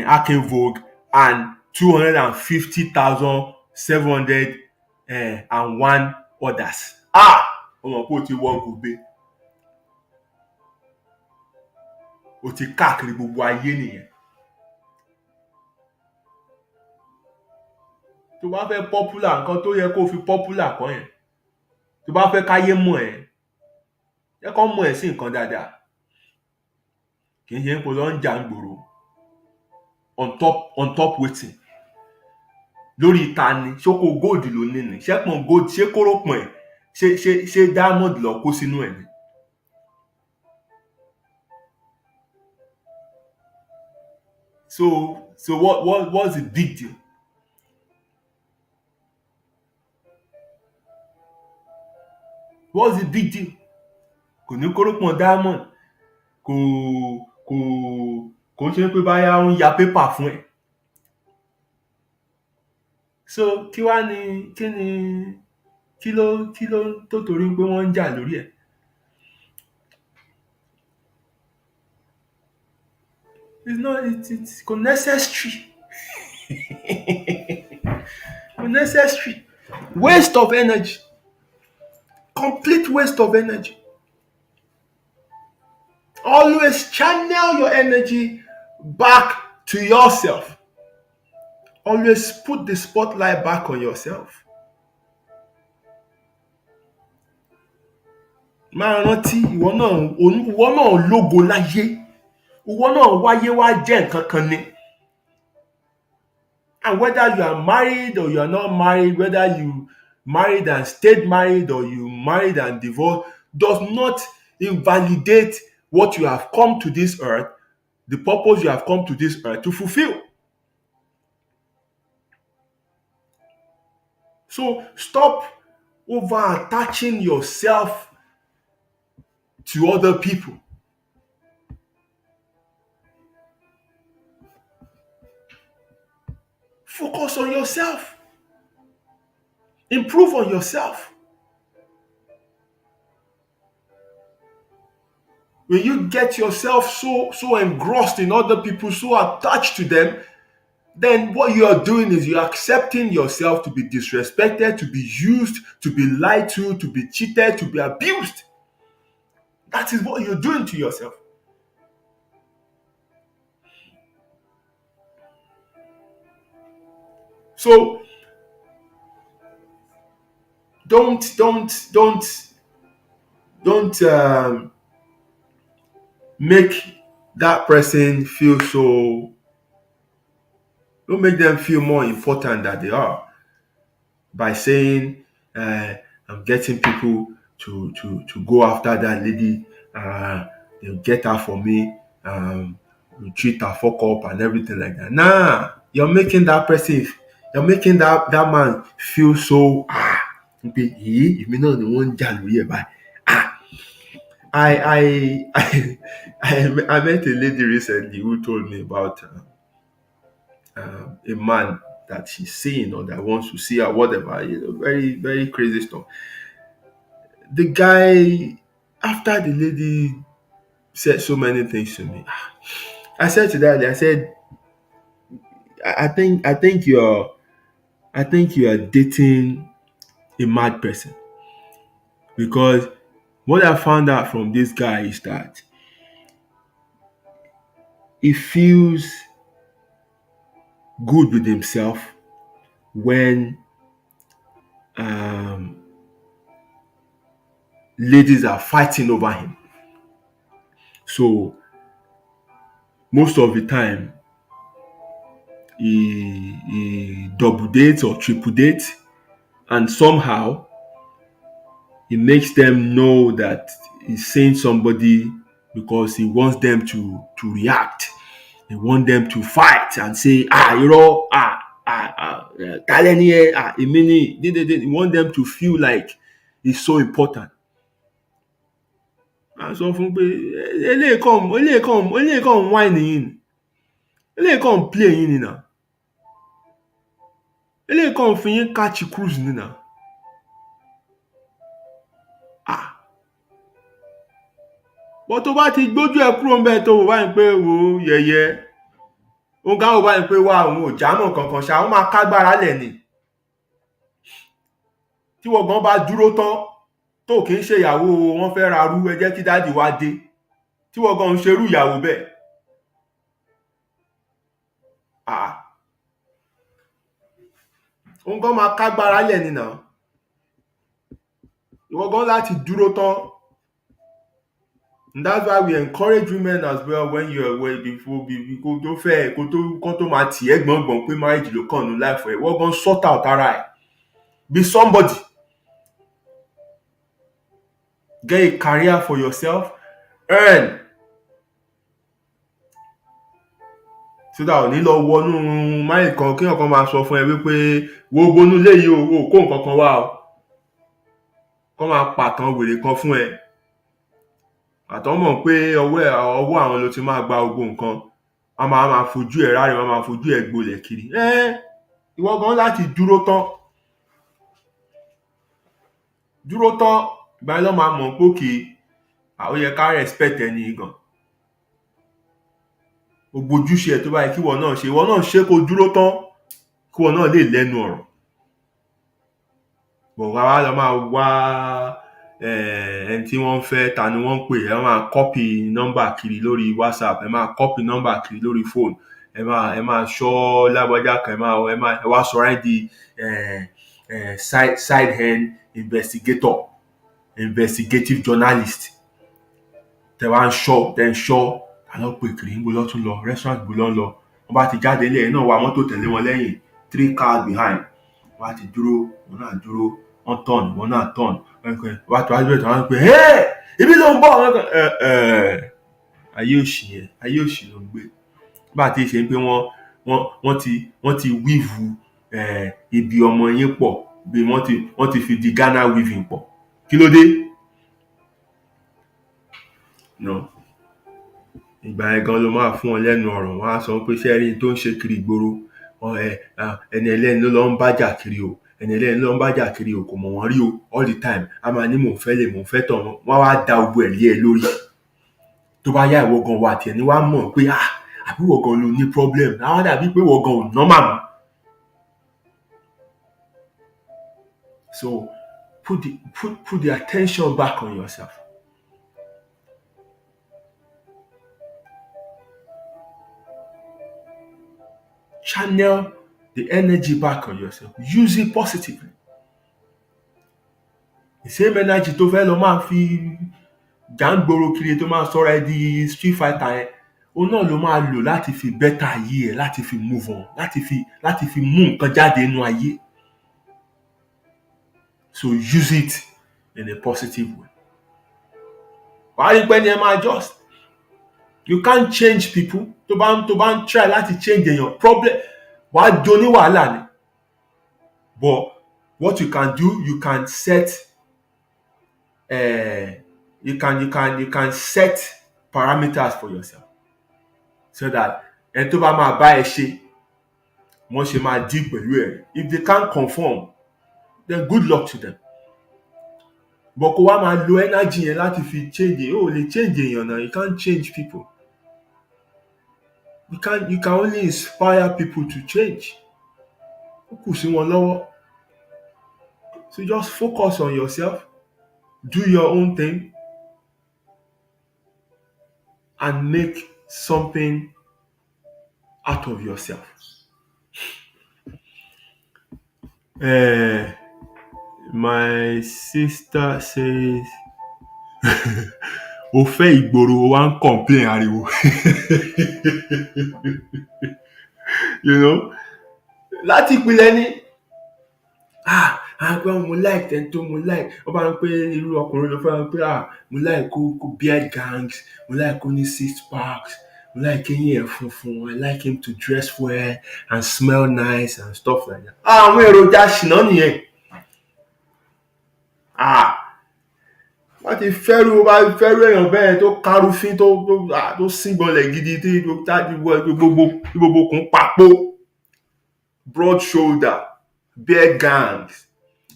Akin Vogue and 250,701 others. O mọ̀ pé o ti wọ gòbe. O ti káàkiri gbogbo ayé nìyẹn. Tó bá fẹ́ popular, nǹkan tó yẹ kó fi popular kọ́ yẹn. Tó bá fẹ́ káyé mọ̀ ẹ́, jẹ́ kó mọ̀ ẹ́ sí nǹkan dáadáa. Kì í ṣe pé lọ ń jà ń gbòòrò on top wetin. Lórí ìta ni, ṣókò gold ló ní ni, ṣẹ́pọ̀n gold, ṣé kórópọ̀n ẹ̀, ṣé diamond lọ kó sínú ẹ̀ ni. So what's the big deal? What's the big deal? Kò ní kórópọ̀n diamond, kò ń ṣe pé báyà ń ya pépà fún ẹ. So kí ló tó torí pé wọ́n ń jà lórí ẹ̀? It's unnecessary. Unnecessary. Waste of energy. Complete waste of energy. Always channel your energy back to yourself. Always put the spotlight back on yourself. Máa rántí ìwọ náà lógo láyé. Ìwọ náà wáyé wá jẹ́ nǹkan kan ni. And whether you are married or you are not married, whether you married and stayed married or you married and divorced, does not invalidate what you have come to this earth, the purpose you have come to this earth to fulfill. So stop over attaching yourself to other people. Focus on yourself. Improve on yourself. When you get yourself so engrossed in other people, so attached to them, then what you are doing is you're accepting yourself to be disrespected, to be used, to be lied to be cheated, to be abused. That is what you're doing to yourself. So don't make that person feel so. Don't make them feel more important than they are by saying, I'm getting people to go after that lady. They'll get her for me. We treat her fuck up and everything like that. Nah, you're making that man feel so if me know the one I met a lady recently who told me about a man that she's seeing or that wants to see her, whatever. Very, very crazy stuff. The guy, after the lady said so many things to me, I said to that lady, I said, I think you are dating a mad person, because what I found out from this guy is that he feels good with himself when um, ladies are fighting over him. So most of the time, he double dates or triple dates, and somehow he makes them know that he's seeing somebody because he wants them to react. He wants them to fight and say, talent here, he want them to feel like he's so important. And so fún pé eléyìí kàn wine yín ni, eléyìí kàn play yín ni now, eléyìí kàn fi yín catch cruise ni now. But tó bá ti gbójú ẹ kúrò ńbẹ̀ tó wò báyìí pé wò ó yẹ̀yẹ́, ó gá wò báyìí pé wá òun ò jámọ́ kankan ṣá, ó máa kágbára lẹ̀ ni. Tí wọ́n gan bá dúró tán tó kì í ṣe ìyàwó wọn fẹ́ ra rú, ẹ jẹ́ kí dáàdì wá dé. Tí wọ́n gan ń ṣerú ìyàwó bẹ́ẹ̀. Òun gan máa kágbára lẹ̀ ni now. Ìwọ gan láti dúró tán. And that's why we encourage women as well when you're away before kó tó fẹ́ kó tó máa tì ẹ́ gbọ̀ngbọ̀n pé marriage ló kàn ní life ẹ̀. Wọ́n gan sort out ara ẹ̀. Be somebody. Get a career for yourself. Earn. So that ò ní lọ wọnú máìlì kan kí ọ̀kan máa sọ fún ẹ wípé wo gbónú léyìí o kó nǹkan kan wá o. Kọ́ máa pàtàn wèrè kan fún ẹ. Àtọ́ mọ̀ pé ọwọ́ àwọn ló ti máa gba gbogbo nǹkan. Wọ́n máa fojú ẹ̀ ráre, wọ́n máa fojú ẹ̀ gbolẹ̀ kiri. Ìwọ gan láti dúró tán. Dúró tán, ìgbà yẹn ló máa mọ̀ pé òkè ó yẹ ká respect ẹni gan. Gbogbo ojúṣe ẹ̀ tó bá yẹ kí ìwọ náà ṣe kó dúró tán kí ìwọ náà lè lẹ́nu ọ̀rọ̀. Bọ̀ wá lọ máa wá ẹni tí wọ́n fẹ́ ta ni wọ́n ń pè, ẹ máa copy nọ́mbà kiri lórí WhatsApp, ẹ máa copy nọ́mbà kiri lórí phone, ẹ máa ṣọ́ lágbájá kan, ẹ wá sọ̀rọ̀ ẹ̀ di side hand investigative journalist. Tẹ wá ń ṣọ́ ta ló pè kiri, níbo ló tún lọ, restaurant bó ló ń lọ. Wọ́n bá ti jáde ilé ẹ̀ náà wá mọ́tò tẹ̀lé wọn lẹ́yìn, 3 cars behind. Wọ́n bá ti dúró, wọ́n náà dúró, wọ́n turn, wọ́n náà turn. Wọ́n bá ti wá síbẹ̀ tí wọ́n ń pè ibi ló ń bọ̀. Ayé òṣì ló ń gbé. Bá ti ṣe pé wọ́n ti weave ibi ọmọ yín pọ̀, bí wọ́n ti fi di Ghana weaving pọ̀. Kí ló dé? No, ìgbà yẹn gan ló máa fún wọn lẹ́nu ọ̀rọ̀ wọn á sọ pé sẹ́rí tó ń ṣe kiri ìgboro ẹni ẹlẹ́ni ló lọ ń bájà kiri o ẹni ẹlẹ́ni ló ń bájà kiri o kò mọ̀ wọ́n rí o all the time a máa ní mò ń fẹ́ lè mò ń fẹ́ tọ̀ wọ́n wá da gbogbo ẹ̀ lé ẹ lórí tó bá yá ìwọ gan wà tiẹ̀ ni wàá mọ̀ pé àbí ìwọ gan ló ní problem àwọn dàbí pé ìwọ gan ò normal mọ́. So put the attention back on yourself. Channel the energy back on yourself. Use it positively. The same energy tó fẹ́ lọ máa fi jàǹgbòrò kiri tó máa sọ̀rọ̀ ẹ di street fighter yẹn òun náà ló máa lò láti fi better ayé ẹ láti fi move on láti fi mú nǹkan jáde nínú ayé. So use it in a positive way. Wàá rí pé ní ẹ máa adjust. You can't change people tó bá ń try láti change èèyàn problem wàá do ní wàhálà ni. But what you can do, you can set you can set parameters for yourself so that ẹni tó bá máa bá ẹ ṣe wọ́n ṣe máa deal pẹ̀lú ẹ̀. If they can't conform, then good luck to them. But kó wá máa lo energy yẹn láti fi change èèyàn ò lè change èèyàn náà. You can't change people. You can only inspire people to change. Ó kù sí wọn lọ́wọ́. So just focus on yourself, do your own thing, and make something out of yourself. My sister says, o fẹ́ ìgboro o wá ń complain ariwo. You know, láti ìpìlẹ̀ ni àgbọn mo like tẹ́ntó mo like wọ́n bá ń pé irú ọkùnrin ló fẹ́ pé mo like kó beard gangs mo like kó ní six packs mo like kéyìn ẹ̀ funfun I like him to dress well and smell nice and stuff like that. Àwọn èròjà ṣìnà nìyẹn. Wọ́n ti fẹ́rù èèyàn bẹ́ẹ̀ tó kárúfín tó síngbọnlẹ̀ gidi tí gbogbo kún papò broad shoulder beard gangs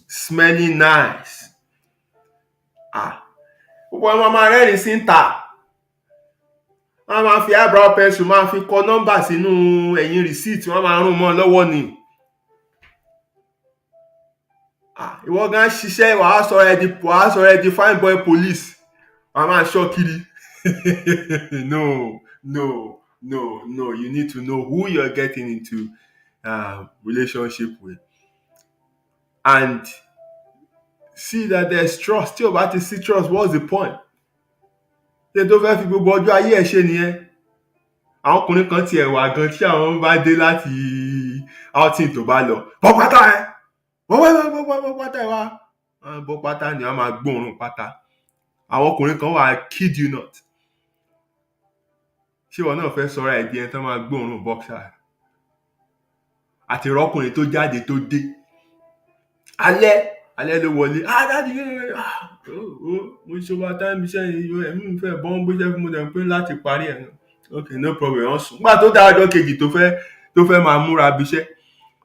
smelling nice. Gbogbo ọmọ máa rẹ́rìn sí ń ta. Wọ́n máa fi eyebrow pencil máa fi kọ nọ́mbà sínú ẹ̀yìn receipt wọ́n máa rún mọ́ lọ́wọ́ ni. Ìwọ gan ṣiṣẹ́ wàá sọ̀rọ̀ ẹ di fine boy police wàá máa ṣọ́ kiri. No, you need to know who you're getting into relationship with and see that there's trust. Tí o bá ti sí trust, what's the point? Ṣé tó fẹ́ fi gbogbo ọjọ́ ayé ẹ̀ ṣe nìyẹn? Àwọn ọkùnrin kan tiẹ̀ wà gan tí àwọn bá dé láti outing tó bá lọ bọ́ pátá ẹ̀ bọ́ pátá ẹ̀ wá bọ́ pátá ni wọ́n máa gbóòórùn pátá. Àwọn ọkùnrin kan wà kid you not. Ṣé ìwọ náà fẹ́ sọ̀rọ̀ ẹ̀ di ẹni tó máa gbóòórùn boxer? Àti rọ́kùnrin tó jáde tó dé alẹ́ ló wọlé dáàdi mo ṣe wá táìmù iṣẹ́ yìí ẹ̀mí mi fẹ́ bọ́n gbéṣẹ́ fún mo dẹ̀ pé láti parí ẹ̀ okay no problem wọ́n sùn. Nígbà tó dá ọjọ́ kejì tó fẹ́ máa múra bíṣẹ́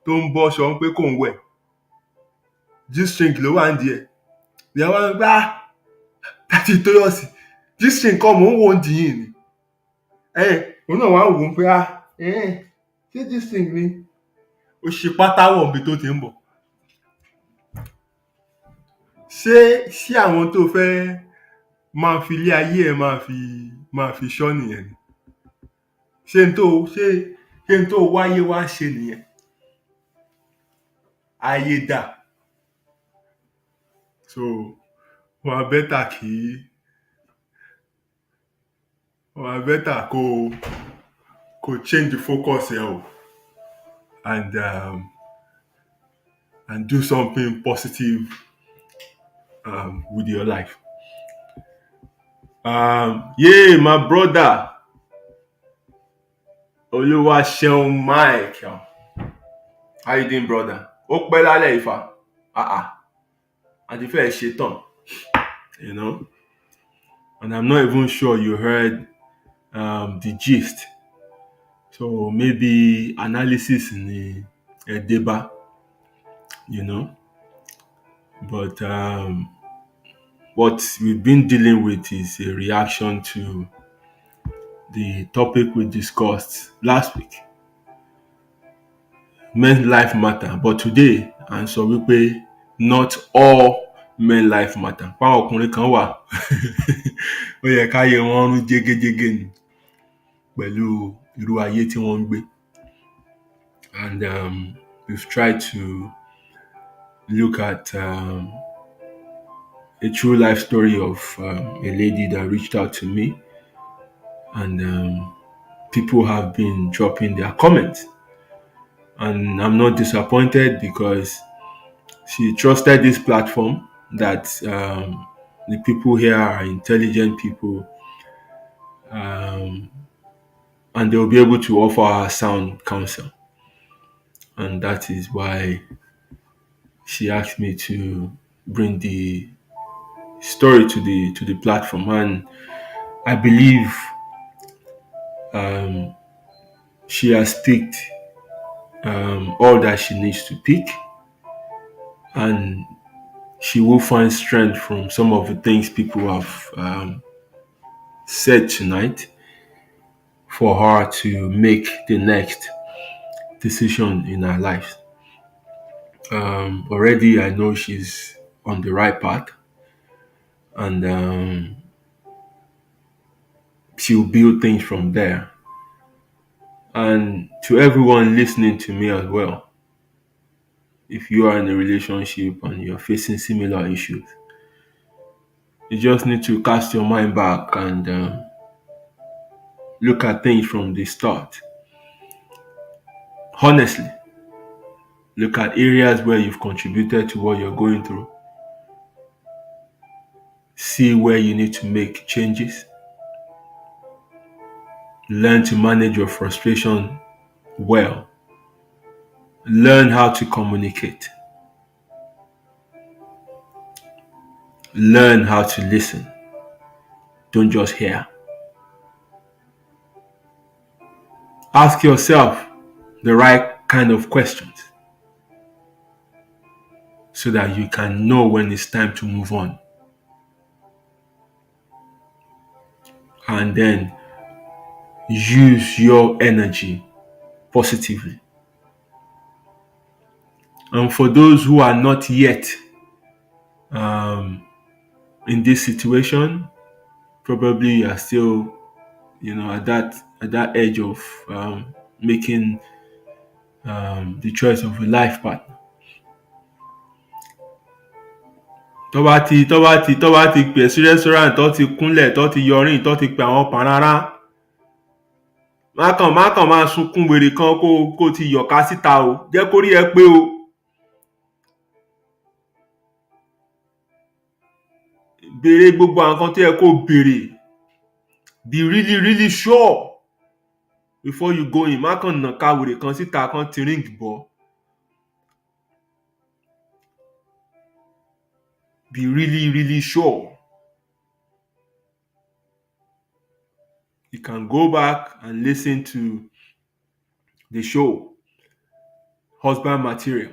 tó ń bọ́ ṣọ́ pé kò ń wẹ̀ g-string ló wà ń di ẹ̀ ìyàwó àwọn gbá láti tó yọ̀ sí g-string kan mò ń wò ń dìyìn ni òun náà wà ń wò ó pé ṣé g-string ni ó ṣe pátá wọ̀ níbi tó ti ń bọ̀. Ṣé àwọn tó fẹ́ máa fi ilé ayé ẹ̀ máa fi ṣọ́ nìyẹn ni? Ṣé n tó wáyé wá ṣe nìyẹn? Ayé dà. So wọ́n á bẹ́tà kó change the focus ẹ̀ o and do something positive with your life. My brother Olúwaṣeun Mike, how you doing brother? Ó pẹ́ lálẹ́ ìfà àti fẹ́ ṣe tán, you know. and I'm not even sure you heard the gist. So maybe analysis in a deba, you know. But what we've been dealing with is a reaction to the topic we discussed last week. Men life matter, but today à ń sọ wípé not all men life matter. Páwọn ọkùnrin kan wà ó yẹ káyé wọn rún jégéjégé ni pẹ̀lú irú ayé tí wọ́n ń gbé. And we've tried to look at a true life story of a lady that reached out to me, and people have been dropping their comments. And I'm not disappointed because she trusted this platform that the people here are intelligent people, and they'll be able to offer her sound counsel. And that is why she asked me to bring the story to the platform. And I believe she has picked all that she needs to pick, and she will find strength from some of the things people have said tonight for her to make the next decision in her life. Already, I know she's on the right path, and she'll build things from there. And to everyone listening to me as well, if you are in a relationship and you're facing similar issues, you just need to cast your mind back and look at things from the start. Honestly, look at areas where you've contributed to what you're going through. See where you need to make changes. Learn to manage your frustration well. Learn how to communicate. Learn how to listen. Don't just hear. Ask yourself the right kind of questions so that you can know when it's time to move on. And then use your energy positively. And for those who are not yet in this situation, probably you are still, at that edge of making the choice of a life partner. Tó bá ti pè sí restaurant tó ti kúnlẹ̀ tó ti yọrìn tó ti pè àwọn pàrárá, má kàn máa sunkún wèrè kan kó ti yọ̀ká síta o, jẹ́ kó rí ẹ pé o. Béèrè gbogbo nǹkan tó yẹ kó béèrè. Be really really sure before you go in. Má kàn nàka wèrè kan síta kan ti ring bọ̀. Be really really sure. You can go back and listen to the show, Husband Material.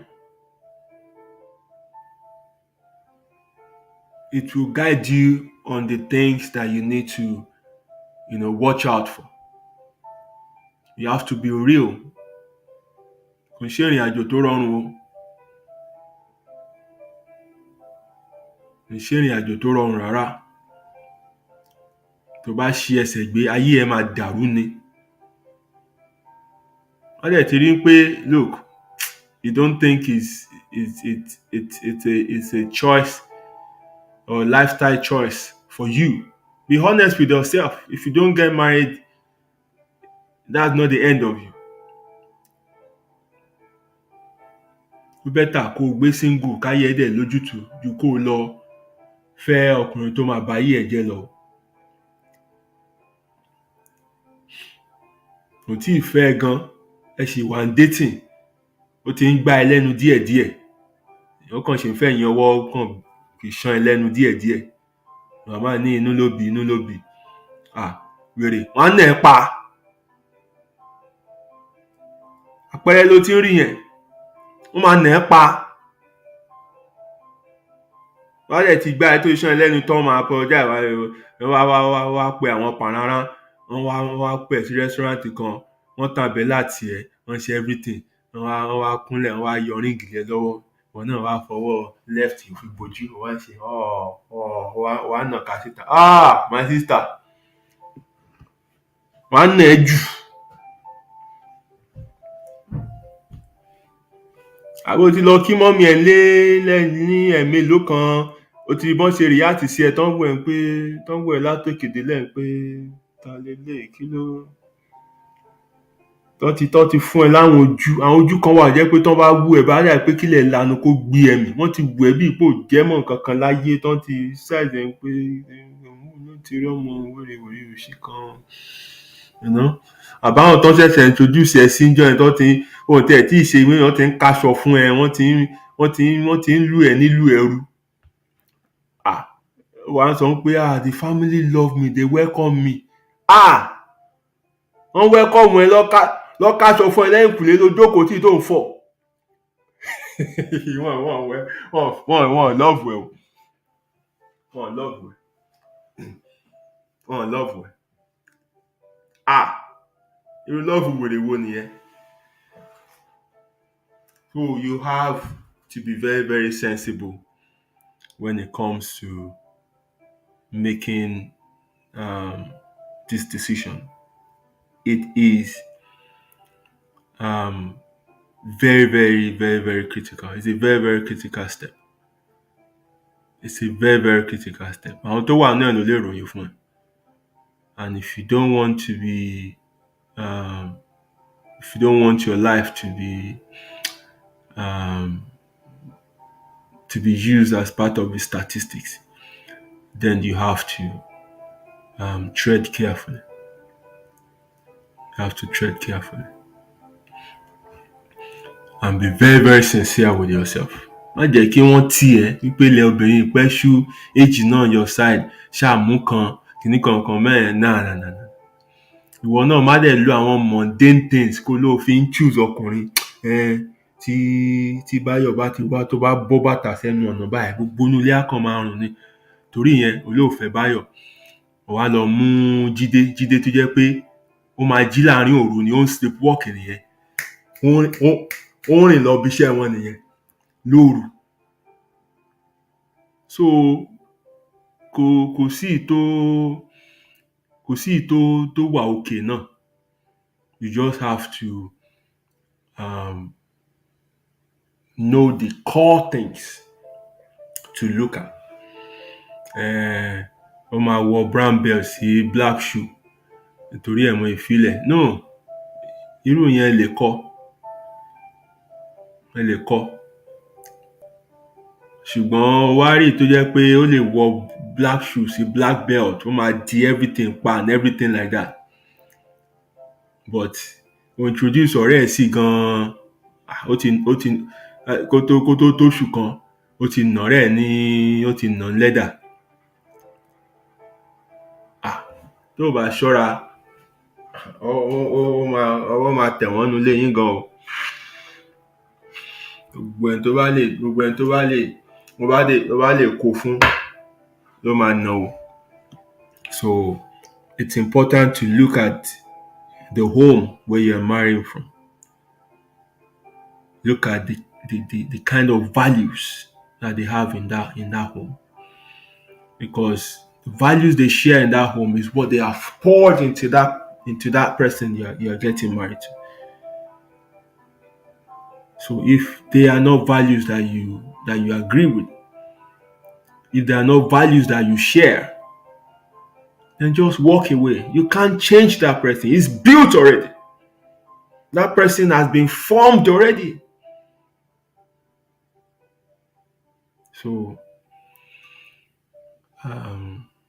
It will guide you on the things that you need to, watch out for. You have to be real. Kò ṣe ìrìn àjò tó rọrùn o. Kò ṣe ìrìn àjò tó rọrùn rárá. Tó bá ṣi ẹsẹ̀ gbé, ayé ẹ máa dàrú ni. Wọ́n dẹ̀ ti rí pé, look, you don't think it's a choice or a lifestyle choice for you. Be honest with yourself. If you don't get married, that's not the end of you. Ó better kó o gbé single káyé ẹ dẹ̀ lójútùú ju kó o lọ fẹ́ ọkùnrin tó máa ba ayé ẹ jẹ́ lọ. Kò tí ì fẹ́ gan, ẹ ṣì wà ń dating, ó ti ń gbá ẹ lẹ́nu díẹ̀díẹ̀. Ó kàn ṣe ń fẹ́ yan ọwọ́ kàn kì í ṣán ẹ lẹ́nu díẹ̀díẹ̀. màmá ní inú ló bí wèrè wọ́n á nà ẹ́ pa. Àpẹẹrẹ ló ti ń rí yẹn, wọ́n máa nà ẹ́ pa. Wọ́n á dẹ̀ ti gbá ẹ tó iṣan ẹlẹ́nu tán, máa apologize wá pe àwọn pàràrán, wọ́n wá pè sí rẹ́sítọ́ráǹtì kan, wọ́n tan àbẹ́là tì ẹ́, wọ́n ṣe everything, wọ́n wá kúnlẹ̀, wọ́n wá yọ ríǹgì lé lọ́wọ́, ìwọ náà wá fọwọ́ left fi bojú, wọ́n á ṣe wọ́n á nàka síta. My sister, wọ́n á nà ẹ́ jù. Àbó ti lọ kí mọ́mí ẹ̀ ní ẹ̀mélòó kan, ó ti bọ́n ṣe rìáàtì sí ẹ tán wò ẹ́ pé tán wò ẹ́ látòkè délẹ̀ pé ta leléyìí, kí ló tán ti fún ẹ láwọn ojú. Àwọn ojú kan wà jẹ́ pé tán bá wú ẹ bá dà pé kílẹ̀ lanu kó gbé ẹ mì. Wọ́n ti wù ẹ́ bí ipò jẹ́mọ̀ kankan láyé, tán ti ṣáìsì ẹ pé òun ti rí ọmọ wèrèwèrè òṣì kan. Àbáwọn tán ṣẹ̀ṣẹ̀ introduce ẹ sí ńjọ́ yẹn, tán ti wọn ò tiẹ̀ tí ì ṣe ìwé, wọ́n ti ń káṣọ fún ẹ, wọ́n ti ń lù ẹ́ nílùú ẹrú. Wàá sọ pé the family love me, they welcome me. Wọ́n welcome ẹ lọ́káṣọ fún ẹ lẹ́yìn kùlé ló jókòó tí tó ń fọ̀. Wọ́n love ẹ o. Wọ́n love ẹ. Irú love wèrè wo nìyẹn? So you have to be very, very sensible when it comes to making this decision. It is very, very, very, very critical. It's a very, very critical step. It's a very, very critical step. Àwọn tó wà náà ló lè ròyìn fún ẹ. And if you don't want to be, if you don't want your life to be used as part of the statistics, then you have to tread carefully. You have to tread carefully. And be very, very sincere with yourself. Má jẹ́ kí wọ́n tì ẹ́ wípé ilẹ̀ obìnrin pẹ́ ṣú, èjì náà your side, ṣàmú kan, kìíní kankan mẹ́rin, náà. Ìwọ náà má dẹ̀ lo àwọn mundane things kó ló fi ń choose ọkùnrin. Tí Báyọ̀ bá ti wá tó bá bọ́ bàtà sẹ́nu ọ̀nà báyìí, gbogbo inú ilé á kàn máa rùn ni. Torí yẹn olóòfẹ́ Báyọ̀, ó wá lọ mú Jídé tó jẹ́ pé ó máa jí láàrin òru ni, ó ń sleepwalk nìyẹn. Ó rìn lọ bí iṣẹ́ wọn nìyẹn lóru. So kò sí tó wà òkè náà. You just have to know the core things to look at. Ó máa wọ brown belt sí black shoe nítorí ẹ̀mọ ìfilẹ̀. No, irú yẹn ẹ lè kọ́. Ṣùgbọ́n wá rí tó jẹ́ pé ó lè wọ black shoe sí black belt, ó máa di everything pa and everything like that. But ó introduce ọ̀rẹ́ ẹ̀ sí gan-an, ó ti kó tó tóṣù kan, ó ti nà ọ̀rẹ́ ẹ̀ ní, ó ti nà lẹ́dà. Tó bá ṣọ́ra, ọwọ́ máa tẹ̀ wọ́n nulẹ̀ yín gan o. Gbogbo ẹni tó bá lè kó fún ló máa nà o. So it's important to look at the home where you're marrying from. Look at the kind of values that they have in that home. Because the values they share in that home is what they have poured into that person you're getting married to. So if they are not values that you agree with, if they are not values that you share, then just walk away. You can't change that person. It's built already. That person has been formed already. So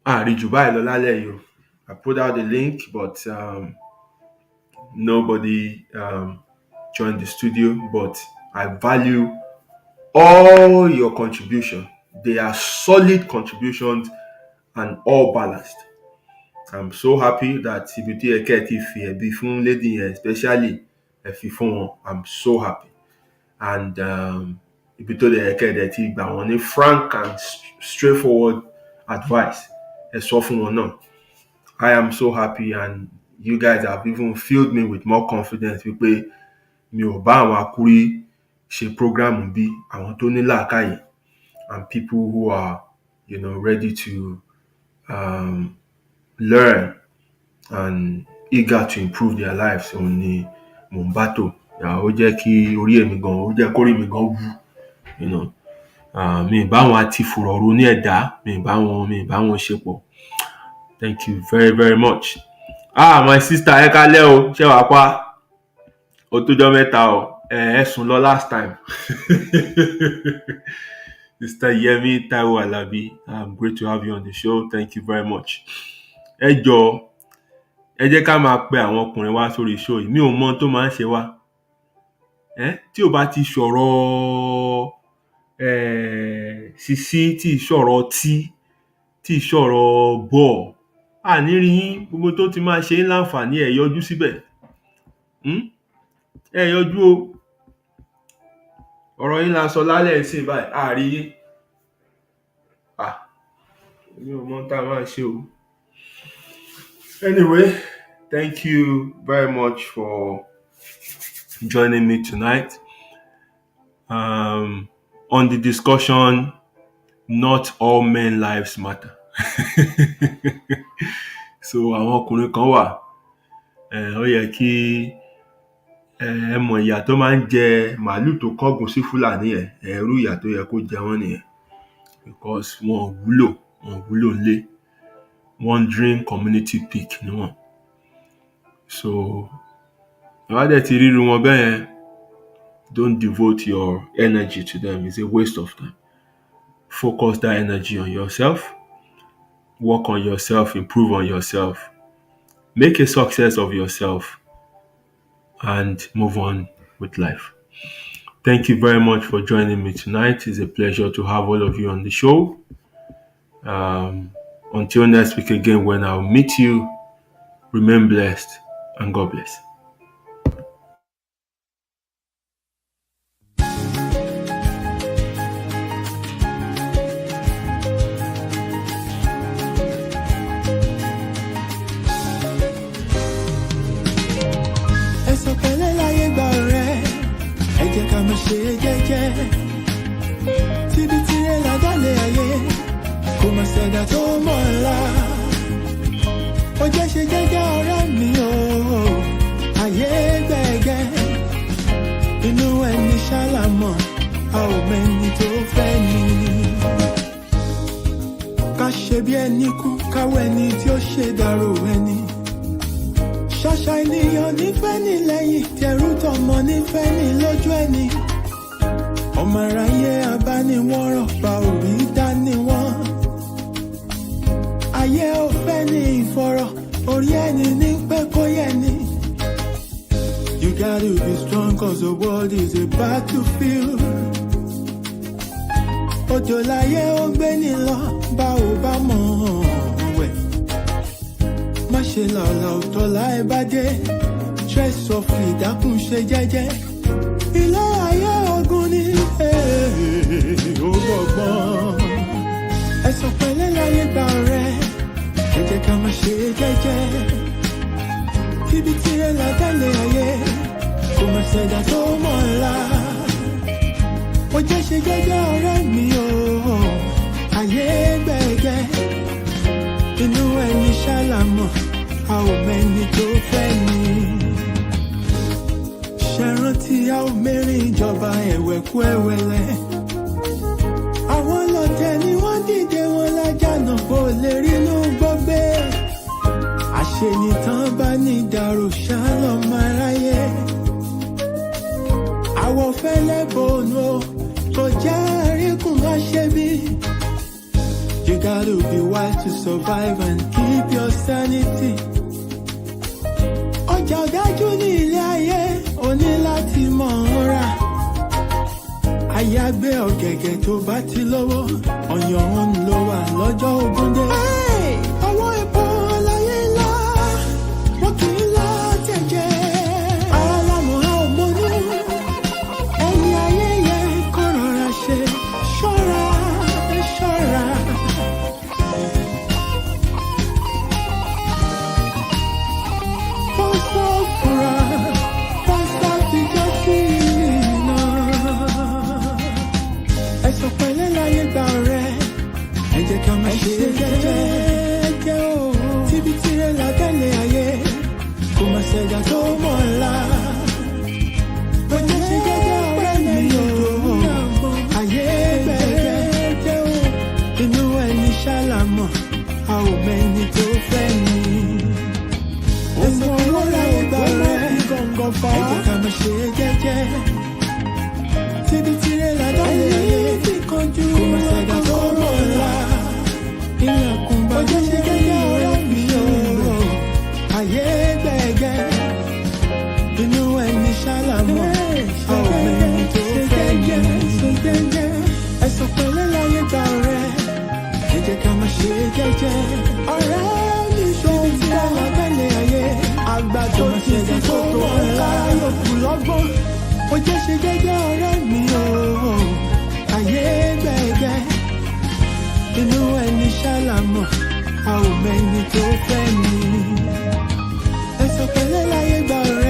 àríjù báyìí lọ lálẹ́ yìí. I put out the link, but nobody joined the studio. But I value all your contribution. They are solid contributions, and all balanced. I'm so happy that ibi tí ẹ kẹ́ ẹ ti fi ẹ̀bi fún lady yẹn especially ẹ fi fún wọn. I'm so happy. And ibi tó lè ẹ kẹ́ ẹ dẹ̀ ti gbà wọ́n ní frank and straightforward advice. Ẹ sọ fún wọn náà. I am so happy, and you guys have even filled me with more confidence wípé mi ò bá àwọn akúrí ṣe program bí àwọn tó ní làákàyè and people who are, ready to learn and eager to improve their lives. Òun ni mò ń bá tò. Ó jẹ́ kí orí èmi gan, ó jẹ́ kórí mi gan wú. Mi ì bá wọn àti fùrọ̀ ro ní ẹ̀dá, mi ì bá wọn ṣe pọ̀. Thank you very, very much. My sister, ẹ kálẹ́ o, ṣé wàá pa? Ó tójọ́ mẹ́ta o, ẹ sùn lọ last time. Mr. Yemi Taiwo Alabi, great to have you on the show. Thank you very much. Ẹ jọ̀ọ́, ẹ jẹ́ ká máa pe àwọn ọkùnrin wá sórí show yìí. Mi ò mọ tó máa ń ṣe wá. Tí ò bá ti sọ̀rọ̀ sisi, tí ìṣọ̀rọ̀ tí ìṣọ̀rọ̀ bọ̀, àní rí yín, gbogbo tó ti máa ṣe láǹfààní ẹ yọjú síbẹ̀. Ẹ yọjú o. Ọ̀rọ̀ yín la sọ lálẹ́ ìsìn báyìí, àárí yín. Mi ò mọ tá a máa ṣe o. Anyway, thank you very much for joining me tonight on the discussion, not all men lives matter. So àwọn ọkùnrin kan wà, ó yẹ kí ẹ mọ ìyà tó máa ń jẹ màálù tó kọ́gùn sí Fúlàní ẹ̀, ẹ̀rú ìyà tó yẹ kó jẹ wọ́n nìyẹn, because wọn wúlò ńlé, wandering community peak ni wọ́n. So ìwà dẹ̀ ti ríru wọn bẹ́ẹ̀ yẹn, don't devote your energy to them. It's a waste of time. Focus that energy on yourself. Work on yourself, improve on yourself. Make a success of yourself and move on with life. Thank you very much for joining me tonight. It's a pleasure to have all of you on the show. Until next week again, when I'll meet you, remain blessed and God bless. Ṣe jẹ́jẹ́ tíbi tí ẹ ládàlẹ̀ ayé kò mọ̀ ṣẹ̀dá tó mọ̀ ọ́la. Ó jẹ́ ṣe jẹ́jẹ́ ọ̀rẹ́ mi o, ayé gbẹ̀gẹ́ inú ẹni ṣálámọ̀, a ò mẹ́ni tó fẹ́ ni. Ká ṣe bí ẹni kú, káwọ́ ẹni tí ó ṣe dàrú ẹni. Ṣàṣà ènìyàn nífẹ̀ẹ́ ní lẹ́yìn, tẹrú tọmọ nífẹ̀ẹ́ ní lójú ẹni. Ọmọ aráyé abániwọ́rọ̀ pa orí dání wọ́n. Ayé ò fẹ́ ní ìfọ̀rọ̀, orí ẹni ní pé kó yẹ ni. You gotta be strong cause the world is a battlefield. Òjò láyé ó gbé ní lọ, bá ò bá mọ̀ wẹ̀. Má ṣe làlà òtọ́ láì bá dé, stress of ìdákùn ṣe jẹ́jẹ́. Ilé ayé ogun ni ó gbọ̀gbọ́n. Ẹ̀sùn pẹ̀lẹ́ láyé gbà rẹ̀, ẹ jẹ́ ká máa ṣe jẹ́jẹ́. Ibi tí ẹ ládàlẹ̀ ayé kò máa ṣẹ̀dá tó mọ̀ ọ́la. Ó jẹ́ ṣe jẹ́jẹ́ ọ̀rẹ́ mi o, ayé gbẹ̀gẹ́ inú ẹni ṣálámọ̀, a ò mẹ́ni tó fẹ́ ni. Ṣẹ̀rántí a ò mẹ́rin ìjọba ẹ̀wẹ̀kú ẹ̀wẹ̀lẹ̀. Àwọn lọ́tẹ̀ ni wọ́n dìde wọn lájànà kó lè rínú gbọ́gbé. Àṣenìtàn bá ní ìdàrú ṣálọ̀ máa ráyé. Àwọ̀ fẹ́lẹ́ bòónù kò já àríkùn àṣebí. You gotta be wise to survive and keep your sanity. Ọjà ọ̀dájú ní ilé ayé, o ní láti mọ̀ ọ́n rà. Àyàgbé ọ̀gẹ̀gẹ̀ tó bá ti lówó, ọ̀yàn òun ló wà lọ́jọ́ ogúndé. ṣe jẹ́jẹ́ o. Tíbi tirẹ̀ lábẹ́lẹ̀ ayé, kò má ṣẹ̀dá tó mọ̀ ọ́la. Ó jẹ́ ṣe jẹ́jẹ́ ọ̀rẹ́ mi o. Ayé gbẹ̀gẹ́ o. Inú ẹni ṣàlámọ̀, a ò mẹ́ni tó fẹ́ ni. Ẹ̀sìn owó láyé gbà rẹ̀, ẹ jẹ́ ká má ṣe jẹ́jẹ́. Tíbi tirẹ̀ lábẹ́lẹ̀ ayé, kò má ṣẹ̀dá tó mọ̀ ọ́la. Ilẹ̀kùn bá jẹ́ ṣe jẹ́jẹ́ ọ̀rẹ́ mi o. Ayé gbẹ̀gẹ́, inú ẹni ṣàlámọ̀, a ò mẹ́ni tó fẹ́ ni. Ẹ̀sùn pẹ̀lẹ́ láyé gbà rẹ̀, ẹ jẹ́ ká má ṣe jẹ́jẹ́. Ọ̀rẹ́ mi ṣòwò tí a wà bẹ́lẹ̀ ayé, àgbà tó ti ti tó tó ńlá yòókù lọ́gbọ́n. Ó jẹ́ ṣe jẹ́jẹ́ ọ̀rẹ́ mi o. Ayé gbẹ̀gẹ́, inú ẹni ṣàlámọ̀, a ò mẹ́ni tó fẹ́ ni. Ẹ̀sùn pẹ̀lẹ́ láyé gbà rẹ̀.